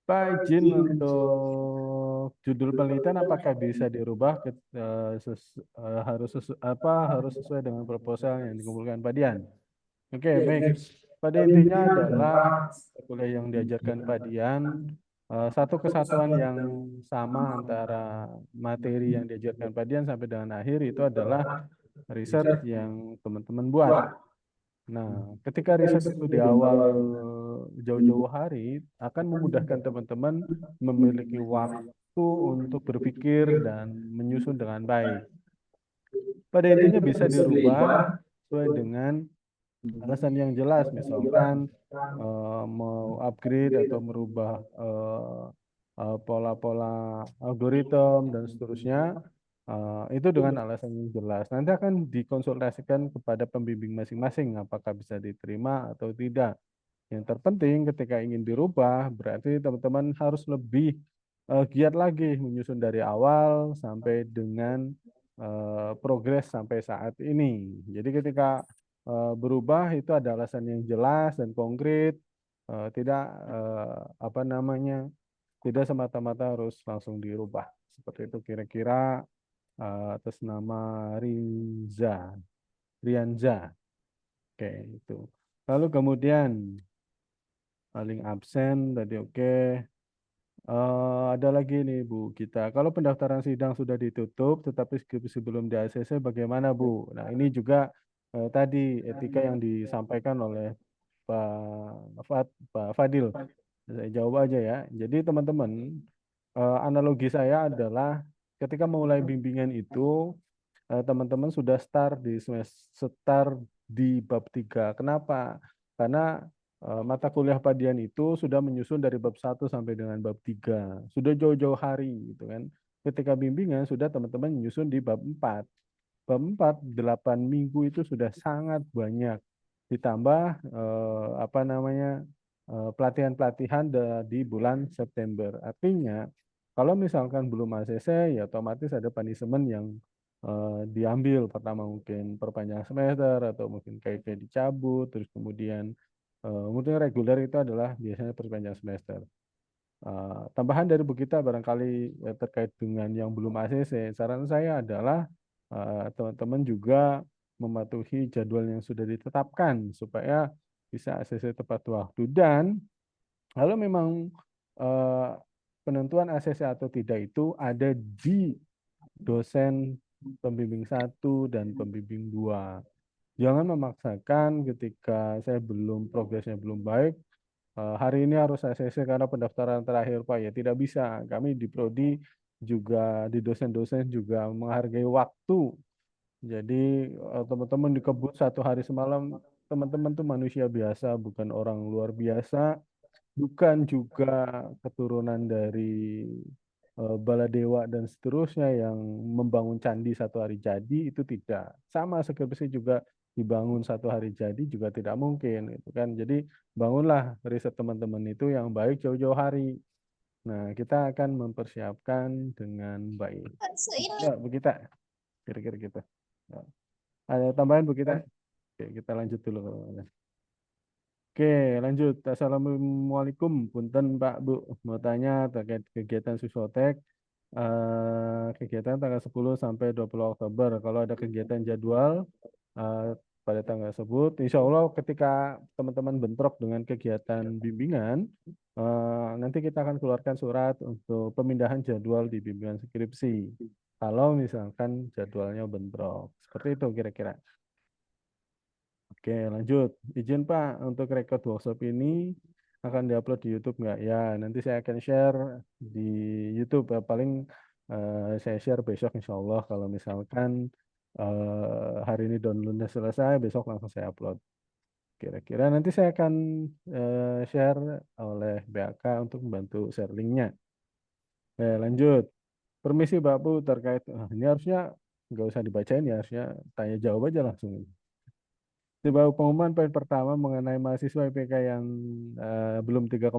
Pak izin untuk judul penelitian apakah bisa dirubah harus sesuai dengan proposal yang dikumpulkan Pak Dian? Oke, baik. Pada intinya adalah kuliah yang diajarkan Pak Dian satu kesatuan yang sama antara materi yang diajarkan Pak Dian sampai dengan akhir itu adalah riset yang teman-teman buat. Nah, ketika riset itu di awal jauh-jauh hari akan memudahkan teman-teman memiliki waktu untuk berpikir dan menyusun dengan baik. Pada intinya bisa dirubah sesuai dengan alasan yang jelas, misalkan mau upgrade atau merubah pola-pola algoritma dan seterusnya, itu dengan alasan yang jelas. Nanti akan dikonsultasikan kepada pembimbing masing-masing apakah bisa diterima atau tidak. Yang terpenting ketika ingin dirubah, berarti teman-teman harus lebih giat lagi menyusun dari awal sampai dengan progres sampai saat ini. Jadi ketika berubah itu ada alasan yang jelas dan konkret, tidak apa namanya, tidak semata-mata harus langsung dirubah. Seperti itu kira-kira atas nama Rianza. Oke, itu. Lalu kemudian paling absen tadi oke. Ada lagi nih Bu kita. Kalau pendaftaran sidang sudah ditutup, tetapi skripsi belum di ACC, bagaimana Bu? Nah ini juga tadi etika yang disampaikan oleh Pak Fadil. Saya jawab aja ya. Jadi teman-teman, analogi saya adalah ketika memulai bimbingan itu, teman-teman sudah start di bab 3. Kenapa? Karena mata kuliah Padian itu sudah menyusun dari bab 1 sampai dengan bab 3. Sudah jauh-jauh hari gitu kan. Ketika bimbingan sudah teman-teman menyusun di bab 4. Bab 4 8 minggu itu sudah sangat banyak. Ditambah apa namanya? pelatihan-pelatihan di bulan September. Artinya, kalau misalkan belum ACC, ya otomatis ada punishment yang diambil. Pertama mungkin perpanjang semester, atau mungkin KIP dicabut, terus kemudian mungkin reguler itu adalah biasanya perpanjang semester. Tambahan dari Bu Gita barangkali terkait dengan yang belum ACC, saran saya adalah teman-teman juga mematuhi jadwal yang sudah ditetapkan supaya bisa ACC tepat waktu. Dan kalau memang eh, penentuan ACC atau tidak itu ada di dosen pembimbing 1 dan pembimbing 2. Jangan memaksakan ketika saya progresnya belum baik, hari ini harus ACC karena pendaftaran terakhir Pak. Ya tidak bisa. Kami di Prodi juga, di dosen-dosen juga menghargai waktu. Jadi teman-teman dikebut 1 hari semalam, teman-teman tuh manusia biasa, bukan orang luar biasa, bukan juga keturunan dari Baladewa dan seterusnya yang membangun candi 1 hari jadi, itu tidak. Sama skripsi juga dibangun 1 hari jadi juga tidak mungkin, gitu kan. Jadi bangunlah riset teman-teman itu yang baik jauh-jauh hari. Nah, kita akan mempersiapkan dengan baik. Ya, Bu Gita, kira-kira gitu. Ya. Ada tambahan Bu Gita? Oke, kita lanjut dulu. Oke, lanjut. Assalamualaikum, punten Pak Bu. Mau tanya terkait kegiatan Susotek, kegiatan tanggal 10 sampai 20 Oktober. Kalau ada kegiatan jadwal pada tanggal tersebut, insya Allah ketika teman-teman bentrok dengan kegiatan bimbingan, nanti kita akan keluarkan surat untuk pemindahan jadwal di bimbingan skripsi. Kalau misalkan jadwalnya bentrok. Seperti itu kira-kira. Oke, lanjut. Izin Pak, untuk record workshop ini akan diupload di YouTube nggak? Ya, nanti saya akan share di YouTube. Paling saya share besok insya Allah. Kalau misalkan hari ini downloadnya selesai, besok langsung saya upload. Kira-kira nanti saya akan share oleh BAK untuk membantu share linknya. Lanjut. Permisi Pak Bu terkait, ini harusnya nggak usah dibacain ya, harusnya tanya jawab aja langsung. Tiba pengumuman poin pertama mengenai mahasiswa IPK yang belum 3,25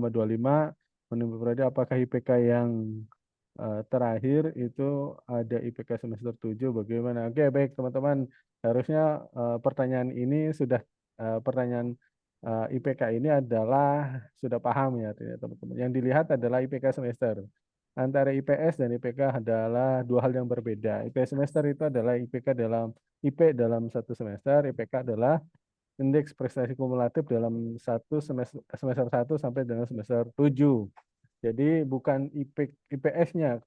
menurut Prodi, apakah IPK yang terakhir itu ada IPK semester 7 bagaimana? Oke, baik teman-teman. Harusnya pertanyaan ini sudah pertanyaan IPK ini adalah sudah paham ya teman-teman. Yang dilihat adalah IPK semester. Antara IPS dan IPK adalah dua hal yang berbeda. IPS semester itu adalah IPK dalam IP dalam 1 semester, IPK adalah indeks prestasi kumulatif dalam semester 1 sampai dengan semester 7. Jadi bukan IPS-nya.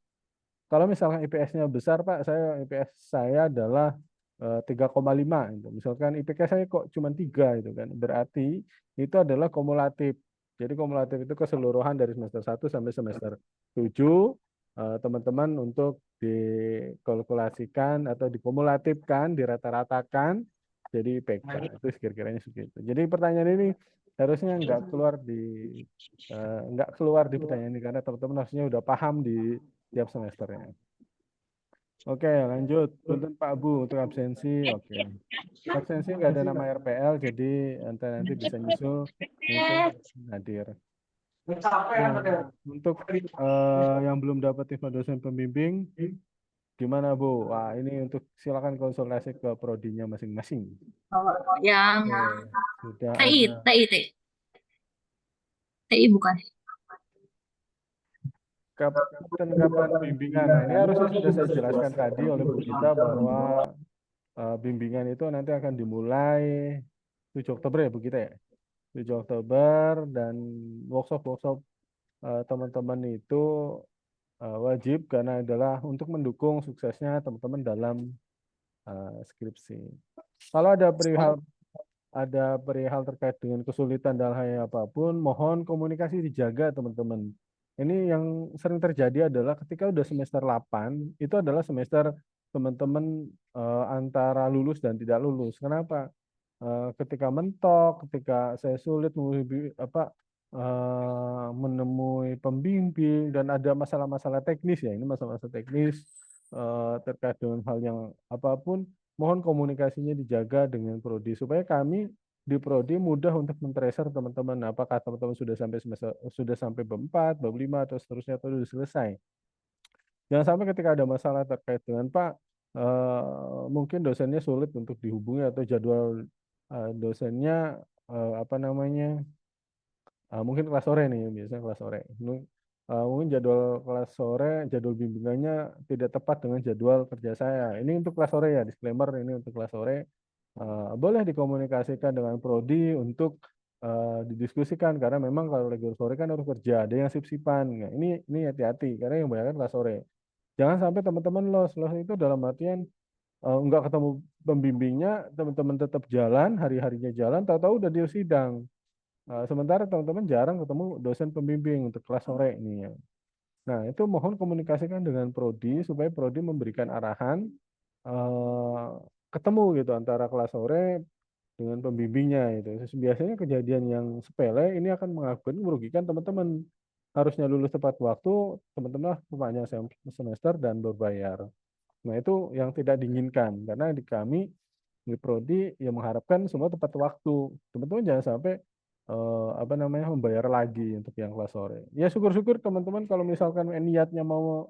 Kalau misalkan IPS-nya besar, Pak, IPS saya adalah 3,5 itu. Misalkan IPK saya kok cuma 3 itu kan. Berarti itu adalah kumulatif. Jadi kumulatif itu keseluruhan dari semester 1 sampai semester 7. Teman-teman untuk dikalkulasikan atau dikumulatifkan, dirata-ratakan jadi IPK. Itu kira-kiranya seperti itu. Jadi pertanyaan ini harusnya nggak keluar di pertanyaan ini karena teman-teman harusnya udah paham di tiap semesternya. Oke, lanjut. Punten Pak Bu untuk absensi. Oke. Absensi nggak ada nama RPL, jadi nanti bisa nyusul mungkin hadir. Nah, untuk yang belum dapat info dosen pembimbing, gimana Bu? Wah, ini untuk silakan konsultasi ke prodinya masing-masing. Yang Sudah TI, ada. TI bukan. Kapan bimbingan. Nah, ini harusnya sudah saya jelaskan tadi oleh Bu Gita bahwa bimbingan itu nanti akan dimulai 7 Oktober ya Bu Gita ya. 7 Oktober dan workshop-workshop teman-teman itu wajib karena adalah untuk mendukung suksesnya teman-teman dalam skripsi. Kalau ada perihal terkait dengan kesulitan dan hal apapun, mohon komunikasi dijaga teman-teman. Ini yang sering terjadi adalah ketika udah semester 8, itu adalah semester teman-teman antara lulus dan tidak lulus. Kenapa? Ketika mentok, ketika saya sulit menemui pembimbing dan ada masalah-masalah teknis ya, ini masalah-masalah teknis terkait dengan hal yang apapun, mohon komunikasinya dijaga dengan prodi supaya kami di prodi mudah untuk men-tracer teman-teman apakah teman-teman sudah sampai bab 4, bab 5 atau seterusnya atau sudah selesai. Jangan sampai ketika ada masalah terkait dengan Pak, mungkin dosennya sulit untuk dihubungi atau jadwal dosennya apa namanya mungkin kelas sore nih, biasanya kelas sore. Mungkin jadwal kelas sore, jadwal bimbingannya tidak tepat dengan jadwal kerja saya. Ini untuk kelas sore ya, disclaimer ini untuk kelas sore. Boleh dikomunikasikan dengan prodi untuk didiskusikan karena memang kalau lagi sore kan harus kerja, ada yang sip-sipan. Nah, ini hati-hati karena yang banyak kan kelas sore. Jangan sampai teman-teman los itu dalam artian nggak ketemu pembimbingnya, teman-teman tetap jalan, hari-harinya jalan, tahu-tahu udah di sidang. Sementara teman-teman jarang ketemu dosen pembimbing untuk kelas sore ini ya. Nah, itu mohon komunikasikan dengan prodi supaya prodi memberikan arahan ketemu gitu antara kelas sore dengan pembimbingnya itu. Biasanya kejadian yang sepele ini akan merugikan teman-teman. Harusnya lulus tepat waktu, teman-teman sepanjang semester dan berbayar. Nah, itu yang tidak diinginkan karena di kami di prodi yang mengharapkan semua tepat waktu. Teman-teman jangan sampai apa namanya membayar lagi untuk yang kelas sore. Ya syukur-syukur teman-teman kalau misalkan niatnya mau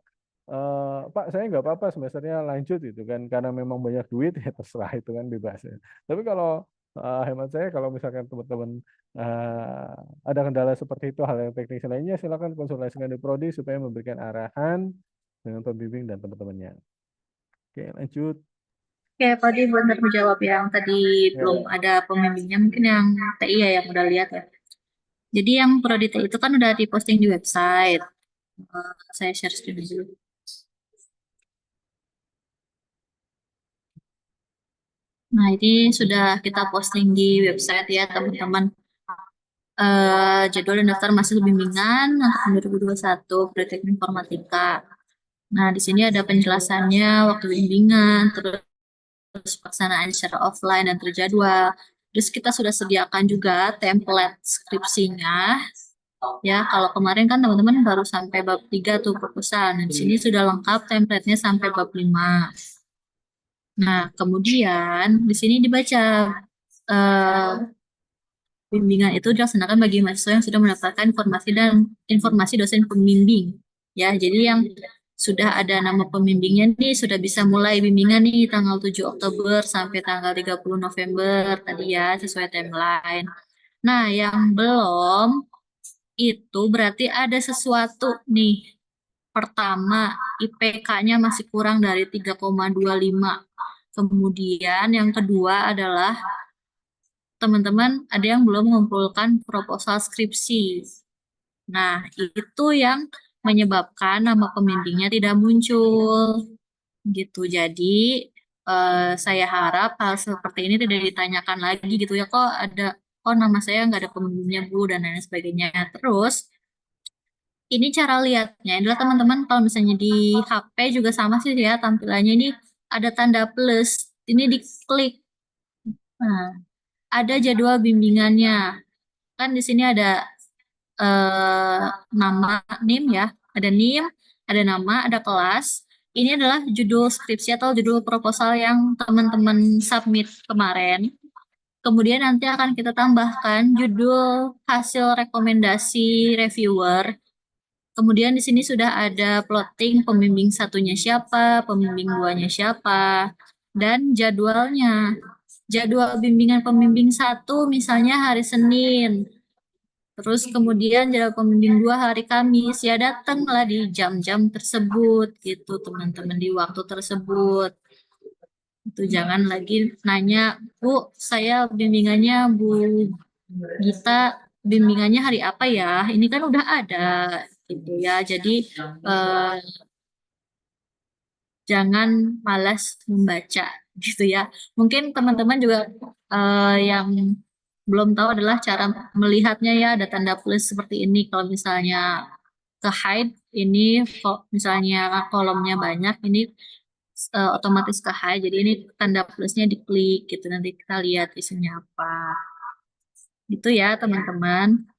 Pak saya nggak apa-apa semesternya lanjut itu kan karena memang banyak duit ya terserah itu kan bebas ya. Tapi kalau hemat saya kalau misalkan teman-teman ada kendala seperti itu hal yang teknis lainnya silakan konsultasikan di prodi supaya memberikan arahan dengan pembimbing dan teman-temannya. Oke lanjut. Oke, tadi benar menjawab yang tadi belum ada pembimbingnya, mungkin yang TI ya yang udah lihat ya. Jadi yang prodi TI itu kan udah diposting di website. Saya share screen dulu. Nah, ini sudah kita posting di website ya teman-teman. Jadwal dan daftar mahasiswa bimbingan untuk 2021 Politeknik Informatika. Nah, di sini ada penjelasannya waktu bimbingan, terus pelaksanaan secara offline dan terjadwal. Terus kita sudah sediakan juga template skripsinya. Ya, kalau kemarin kan teman-teman baru sampai bab 3 tuh perpustakaan. Nah, di sini sudah lengkap template-nya sampai bab 5. Nah, kemudian di sini dibaca bimbingan itu dilaksanakan bagi mahasiswa yang sudah mendapatkan informasi dosen pembimbing. Ya, jadi yang sudah ada nama pembimbingnya nih sudah bisa mulai bimbingan nih tanggal 7 Oktober sampai tanggal 30 November tadi ya sesuai timeline. Nah, yang belum itu berarti ada sesuatu nih. Pertama, IPK-nya masih kurang dari 3,25. Kemudian yang kedua adalah teman-teman ada yang belum mengumpulkan proposal skripsi. Nah, itu yang menyebabkan nama pembimbingnya tidak muncul. Gitu. Jadi, saya harap hal seperti ini tidak ditanyakan lagi gitu ya. Kok nama saya nggak ada pembimbingnya Bu dan lain sebagainya. Terus, ini cara lihatnya adalah teman-teman kalau misalnya di HP juga sama sih ya tampilannya ini ada tanda plus. Ini diklik. Nah, ada jadwal bimbingannya. Kan di sini ada nama NIM ya, ada NIM, ada nama, ada kelas. Ini adalah judul skripsi atau judul proposal yang teman-teman submit kemarin. Kemudian nanti akan kita tambahkan judul hasil rekomendasi reviewer. Kemudian di sini sudah ada plotting pembimbing satunya siapa, pembimbing duanya siapa, dan jadwalnya. Jadwal bimbingan pembimbing 1 misalnya hari Senin. Terus kemudian jadwal pembimbing 2 hari Kamis. Ya datanglah di jam-jam tersebut gitu teman-teman di waktu tersebut. Itu jangan lagi nanya, Bu, saya bimbingannya Bu Gita bimbingannya hari apa ya? Ini kan udah ada gitu ya. Jadi jangan malas membaca gitu ya. Mungkin teman-teman juga yang belum tahu adalah cara melihatnya ya ada tanda plus seperti ini. Kalau misalnya ke hide ini kok misalnya kolomnya banyak ini otomatis ke hide. Jadi ini tanda plusnya diklik gitu nanti kita lihat isinya apa. Gitu ya teman-teman.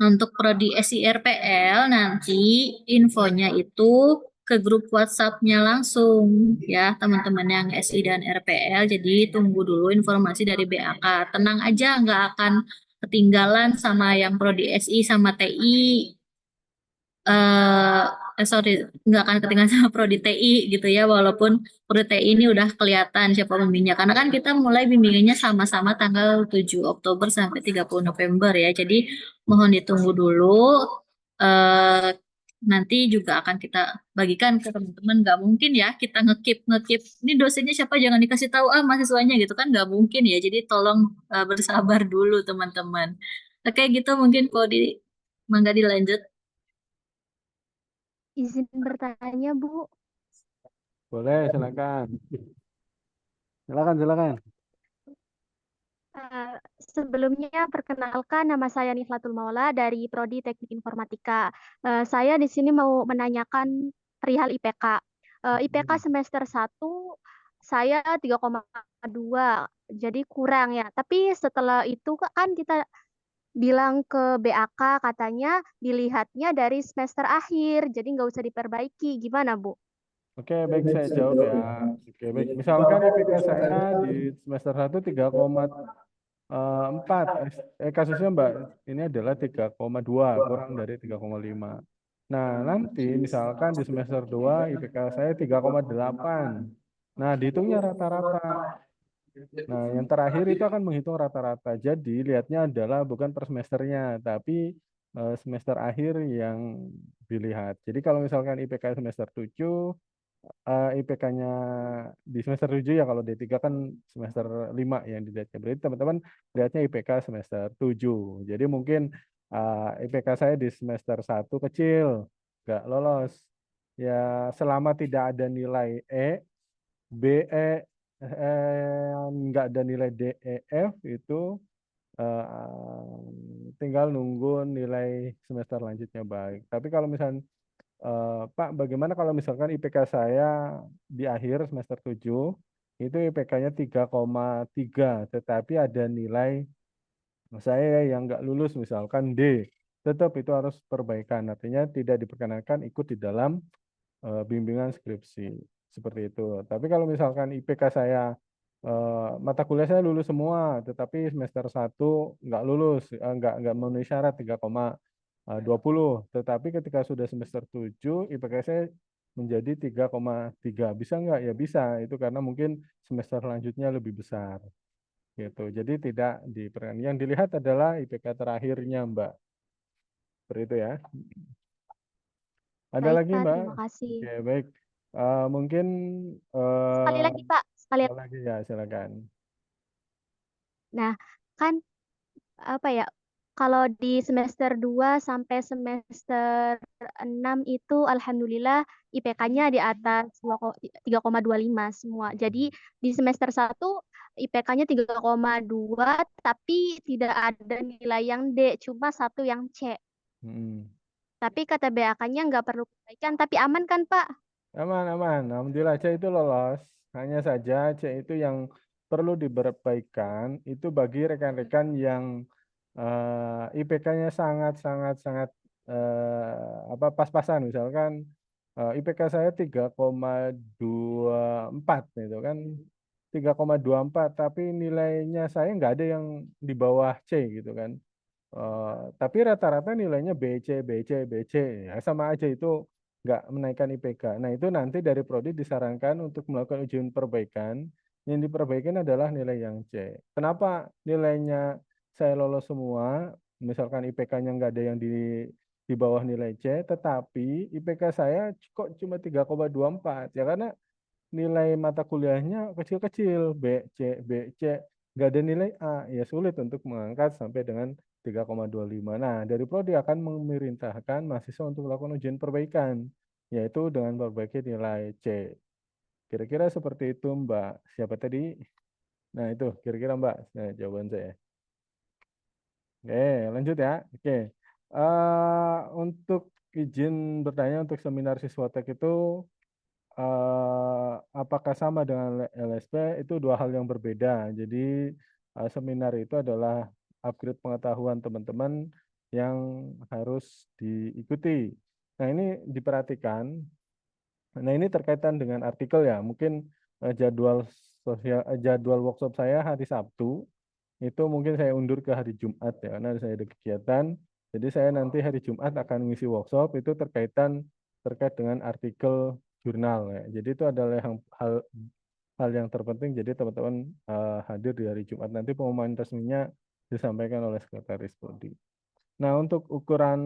Untuk prodi SIRPL nanti infonya itu ke grup WhatsApp-nya langsung ya teman-teman yang SI dan RPL. Jadi tunggu dulu informasi dari BAK. Tenang aja, nggak akan ketinggalan sama yang prodi SI sama TI. eh sorry, nggak akan ketinggalan sama prodi TI gitu ya, walaupun prodi TI ini udah kelihatan siapa pembimbingnya. Karena kan kita mulai bimbingannya sama-sama tanggal 7 Oktober sampai 30 November ya. Jadi mohon ditunggu dulu. eh Nanti juga akan kita bagikan ke teman-teman. Nggak mungkin ya kita ngekip ini dosennya siapa, jangan dikasih tahu mahasiswanya gitu kan, nggak mungkin ya. Jadi tolong bersabar dulu teman-teman. Oke gitu, mungkin kalau di mangga dilanjut. Izin bertanya, Bu. Boleh, silakan. Silakan. Sebelumnya perkenalkan, nama saya Niflatul Maula dari Prodi Teknik Informatika. Saya di sini mau menanyakan perihal IPK. IPK semester 1 saya 3,2, jadi kurang ya. Tapi setelah itu kan kita bilang ke BAK, katanya dilihatnya dari semester akhir, jadi nggak usah diperbaiki. Gimana, Bu? Oke, baik, saya jawab ya. Oke, baik. Misalkan IPK saya di semester 1 3,4. Kasusnya Mbak, ini adalah 3,2, kurang dari 3,5. Nah, nanti misalkan di semester 2 IPK saya 3,8. Nah, dihitungnya rata-rata. Nah, yang terakhir itu akan menghitung rata-rata. Jadi, lihatnya adalah bukan per semesternya, tapi semester akhir yang dilihat. Jadi, kalau misalkan IPK semester 7, IPK-nya di semester 7 ya, kalau D3 kan semester 5 yang dilihatnya. Berarti teman-teman lihatnya IPK semester 7. Jadi mungkin IPK saya di semester 1 kecil, nggak lolos. Ya selama tidak ada nilai E, B, nggak ada nilai D, E, F, itu tinggal nunggu nilai semester lanjutnya baik. Tapi kalau misalnya Pak, bagaimana kalau misalkan IPK saya di akhir semester 7 itu IPK-nya 3,3, tetapi ada nilai saya yang nggak lulus misalkan D, tetap itu harus perbaikan. Artinya tidak diperkenankan ikut di dalam bimbingan skripsi seperti itu. Tapi kalau misalkan IPK saya mata kuliah saya lulus semua, tetapi semester 1 nggak lulus, nggak memenuhi syarat 3,20. Tetapi ketika sudah semester 7, IPK saya menjadi 3,3. Bisa nggak? Ya bisa. Itu karena mungkin semester selanjutnya lebih besar. Gitu. Jadi tidak diperkenankan. Yang dilihat adalah IPK terakhirnya, Mbak. Seperti itu ya. Ada Baik, lagi, Pak. Mbak? Terima kasih. Oke, baik. Mungkin Sekali lagi, Pak. Sekali. ada lagi ya, silakan. Nah, kan apa ya? Kalau di semester 2 sampai semester 6 itu alhamdulillah IPK-nya di atas 3,25 semua. Jadi di semester 1 IPK-nya 3,2 tapi tidak ada nilai yang D, cuma satu yang C. Hmm. Tapi kata BAK-nya nggak perlu perbaikan, tapi aman kan, Pak? Aman, aman. Alhamdulillah C itu lolos. Hanya saja C itu yang perlu diperbaikan itu bagi rekan-rekan yang IPK-nya sangat apa pas-pasan. Misalkan IPK saya 3,24 gitu kan. 3,24 tapi nilainya saya nggak ada yang di bawah C gitu kan. Tapi rata-rata nilainya BC, ya sama aja itu nggak menaikkan IPK. Nah itu nanti dari Prodi disarankan untuk melakukan ujian perbaikan. Yang diperbaikin adalah nilai yang C. Kenapa nilainya saya lolos semua? Misalkan IPK-nya nggak ada yang di bawah nilai C, tetapi IPK saya kok cuma 3,24 ya karena nilai mata kuliahnya kecil-kecil, B, C, nggak ada nilai A, ya sulit untuk mengangkat sampai dengan 3,25. Nah, dari Prodi akan memerintahkan mahasiswa untuk melakukan ujian perbaikan, yaitu dengan memperbaiki nilai C. Kira-kira seperti itu, Mbak. Siapa tadi? Nah, itu kira-kira Mbak, nah, jawaban saya. Oke, lanjut ya. Oke. Untuk izin bertanya untuk seminar Siswatek itu apakah sama dengan LSP itu dua hal yang berbeda. Jadi seminar itu adalah upgrade pengetahuan teman-teman yang harus diikuti. Nah ini diperhatikan Nah, ini terkaitan dengan artikel ya. Mungkin jadwal workshop saya hari Sabtu itu mungkin saya undur ke hari Jumat ya, karena saya ada kegiatan. Jadi saya nanti hari Jumat akan mengisi workshop itu terkait dengan artikel jurnal ya. Jadi itu adalah hal yang terpenting. Jadi teman-teman hadir di hari Jumat, nanti pengumuman resminya disampaikan oleh Sekretaris Prodi. Nah, untuk ukuran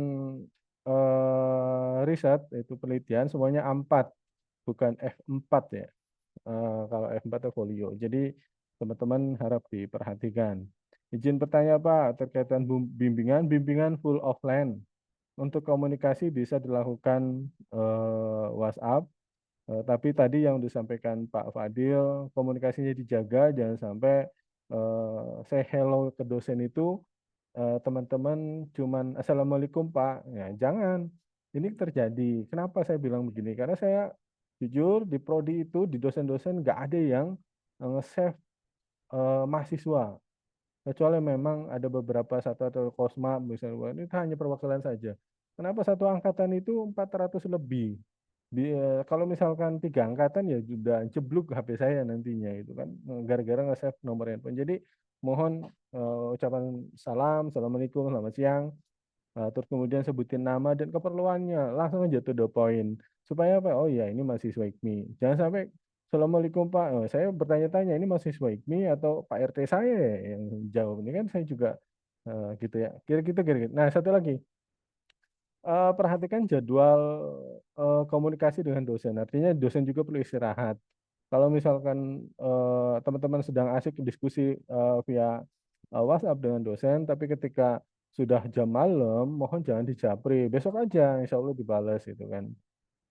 riset itu penelitian semuanya A4, bukan F4 ya. Kalau F4 itu folio. Jadi teman-teman harap diperhatikan. Izin bertanya Pak, terkaitan bimbingan full offline. Untuk komunikasi bisa dilakukan WhatsApp, tapi tadi yang disampaikan Pak Fadil, komunikasinya dijaga, jangan sampai say hello ke dosen itu teman-teman cuman Assalamualaikum Pak. Ya, jangan. Ini terjadi. Kenapa saya bilang begini? Karena saya jujur di prodi itu di dosen-dosen nggak ada yang nge-save mahasiswa. Kecuali memang ada beberapa satu atau kosma misalnya ini hanya perwakilan saja. Kenapa satu angkatan itu 400 lebih? Kalau misalkan 3 angkatan ya sudah jeblok HP saya nantinya itu kan gara-gara nge-save nomor handphone. Jadi mohon ucapan salam, assalamualaikum, selamat siang, terus kemudian sebutin nama dan keperluannya, langsung aja to the point. Supaya apa? Oh ya ini mahasiswa IKMI. Jangan sampai assalamualaikum Pak, saya bertanya-tanya ini mahasiswa IKMI atau Pak RT saya ya yang jawab. Ini kan saya juga gitu ya. Kira-kira. Nah satu lagi. Perhatikan jadwal komunikasi dengan dosen. Artinya dosen juga perlu istirahat. Kalau misalkan teman-teman sedang asik diskusi via WhatsApp dengan dosen, tapi ketika sudah jam malam, mohon jangan dijapri. Besok aja, insya Allah dibalas gitu kan.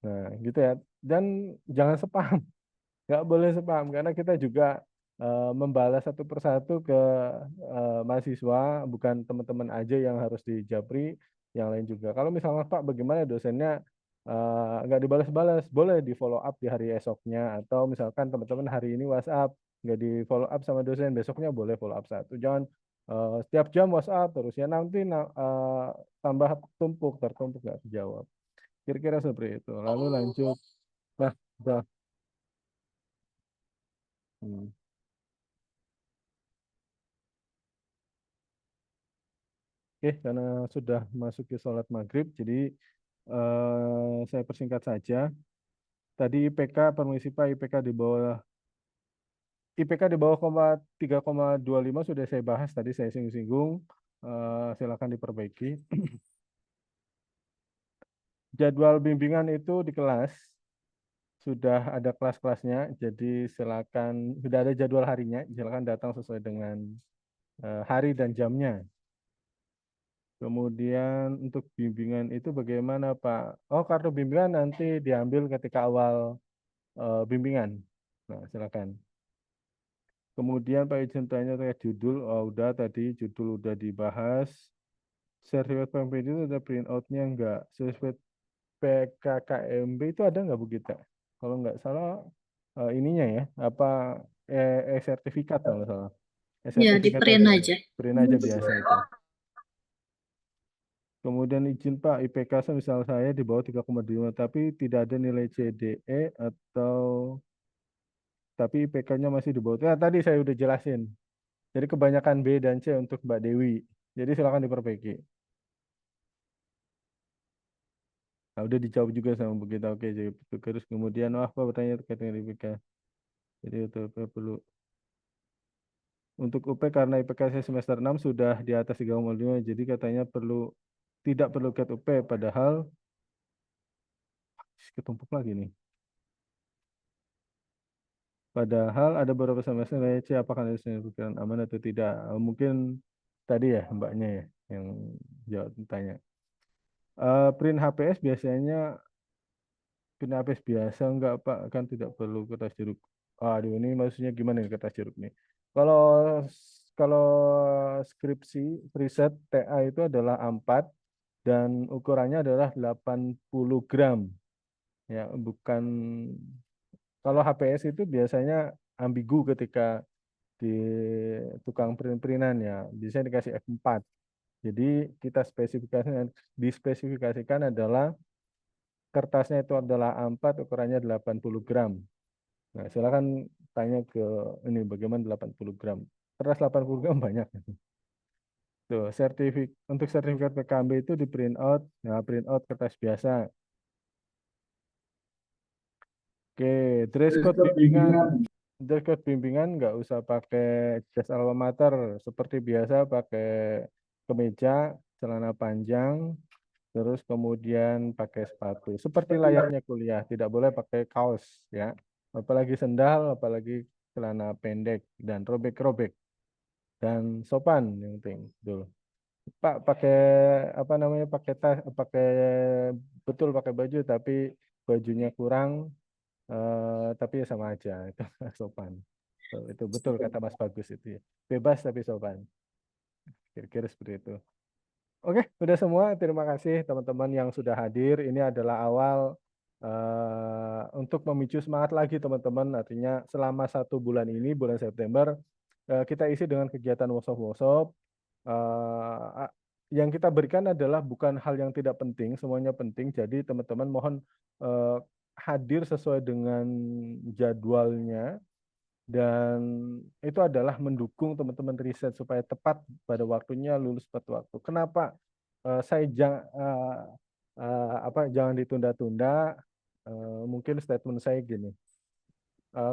Nah, gitu ya. Dan jangan spam, nggak boleh spam karena kita juga membalas satu persatu ke mahasiswa, bukan teman-teman aja yang harus dijapri, yang lain juga. Kalau misalnya Pak, bagaimana dosennya nggak dibalas-balas, boleh di follow up di hari esoknya, atau misalkan teman-teman hari ini WhatsApp nggak di follow up sama dosen, besoknya boleh follow up satu. Jangan setiap jam WhatsApp terus ya, nanti tambah tertumpuk nggak dijawab. Kira-kira seperti itu. Lalu lanjut. Nah, udah. Hmm. Oke, karena sudah masuk ke sholat maghrib, jadi saya persingkat saja. Tadi IPK, permisi Pak, IPK di bawah 3,25 sudah saya bahas tadi, saya singgung-singgung. Silakan diperbaiki. Jadwal bimbingan itu di kelas sudah ada kelas-kelasnya, jadi silakan, sudah ada jadwal harinya, silakan datang sesuai dengan hari dan jamnya. Kemudian untuk bimbingan itu bagaimana Pak? Oh, kartu bimbingan nanti diambil ketika awal bimbingan. Nah, silakan. Kemudian Pak izin tanya terkait judul. Oh, udah tadi judul udah dibahas. Sertifikat PMPD itu ada print out-nya enggak? Sertifikat PKKMB itu ada enggak Bu Gita? Kalau enggak salah ininya ya, apa sertifikat kalau nggak salah. Ya, di Sertifikat print ada. aja. Print aja biasa itu. Kemudian izin Pak, IPK misal saya di bawah 3,5 tapi tidak ada nilai CDE atau tapi IPK-nya masih di bawah. Nah, tadi saya udah jelasin. Jadi kebanyakan B dan C untuk Mbak Dewi. Jadi silakan diperbaiki. Nah, udah dijawab juga sama Bu Gita. Oke, jadi terus kemudian apa bertanya terkait dengan IPK. Jadi itu perlu untuk UP karena IPK saya semester 6 sudah di atas 3,5 jadi katanya tidak perlu cat UP padahal ketumpuk lagi nih. Padahal ada beberapa semester nilai C apakah nilai pikiran aman atau tidak? Mungkin tadi ya mbaknya ya yang jawab tanya. Print HPS biasanya print HPS biasa enggak Pak? Kan tidak perlu kertas jeruk. Aduh ini maksudnya gimana nih kertas jeruk nih? Kalau kalau skripsi preset TA itu adalah A4 dan ukurannya adalah 80 gram. Ya, bukan kalau HPS itu biasanya ambigu ketika di tukang print-printan ya, biasanya dikasih F4. Jadi kita dispesifikasikan adalah kertasnya itu adalah A4, ukurannya 80 gram. Nah, silakan tanya ke ini bagaimana 80 gram. Kertas 80 gram banyak. Tuh, untuk sertifikat PKB itu di print out. Nah, print out kertas biasa. Oke, dress code bimbingan. Dress code bimbingan nggak usah pakai jas alma mater. Seperti biasa pakai kemeja, celana panjang, terus kemudian pakai sepatu. Seperti layaknya kuliah, tidak boleh pakai kaos ya. Apalagi sendal, apalagi celana pendek dan robek-robek. Dan sopan yang penting. Tuh. Pak pakai apa namanya pakai tas pakai betul pakai baju tapi bajunya kurang tapi ya sama aja itu sopan. Itu betul kata Mas Bagus itu ya. Bebas tapi sopan. Kira-kira seperti itu. Oke, sudah semua. Terima kasih teman-teman yang sudah hadir. Ini adalah awal untuk memicu semangat lagi teman-teman. Artinya selama 1 bulan ini, bulan September, kita isi dengan kegiatan workshop-workshop. Yang kita berikan adalah bukan hal yang tidak penting, semuanya penting. Jadi teman-teman mohon hadir sesuai dengan jadwalnya. Dan itu adalah mendukung teman-teman riset supaya tepat pada waktunya, lulus tepat waktu. Kenapa saya jangan ditunda-tunda? Mungkin statement saya gini,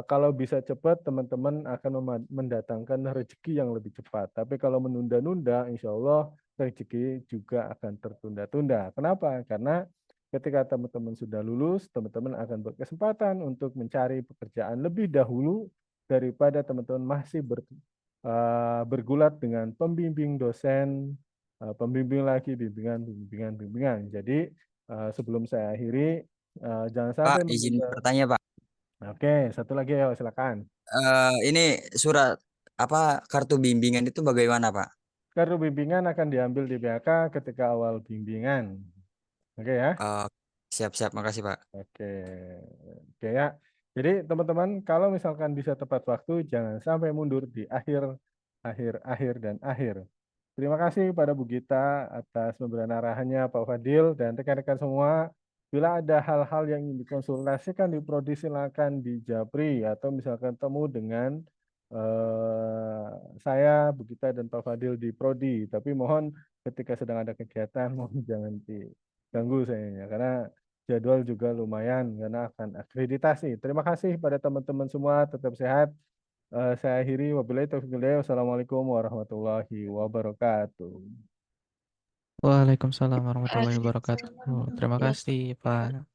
kalau bisa cepat teman-teman akan mendatangkan rezeki yang lebih cepat. Tapi kalau menunda-nunda, insya Allah rezeki juga akan tertunda-tunda. Kenapa? Karena ketika teman-teman sudah lulus, teman-teman akan berkesempatan untuk mencari pekerjaan lebih dahulu daripada teman-teman masih bergulat dengan pembimbing dosen, pembimbing lagi, bimbingan. Jadi sebelum saya akhiri, jangan Pak, sampai izin menunda. bertanya, Pak. Oke, satu lagi ya, silakan. Ini surat kartu bimbingan itu bagaimana, Pak? Kartu bimbingan akan diambil di BHK ketika awal bimbingan. Oke ya. Siap-siap, makasih, Pak. Oke ya. Jadi teman-teman kalau misalkan bisa tepat waktu jangan sampai mundur di akhir dan akhir. Terima kasih pada Bu Gita atas pemberian arahannya, Pak Fadil dan rekan-rekan semua. Bila ada hal-hal yang ingin dikonsultasikan di Prodi silakan di Japri atau misalkan temu dengan saya, Bu Gita dan Pak Fadil di Prodi. Tapi mohon ketika sedang ada kegiatan mohon jangan diganggu sayanya karena jadwal juga lumayan karena akan akreditasi. Terima kasih pada teman-teman semua, tetap sehat. Saya akhiri, wabillahi taufiq wal hidayah. Wassalamualaikum warahmatullahi wabarakatuh. Waalaikumsalam warahmatullahi wabarakatuh. Terima kasih, Pak.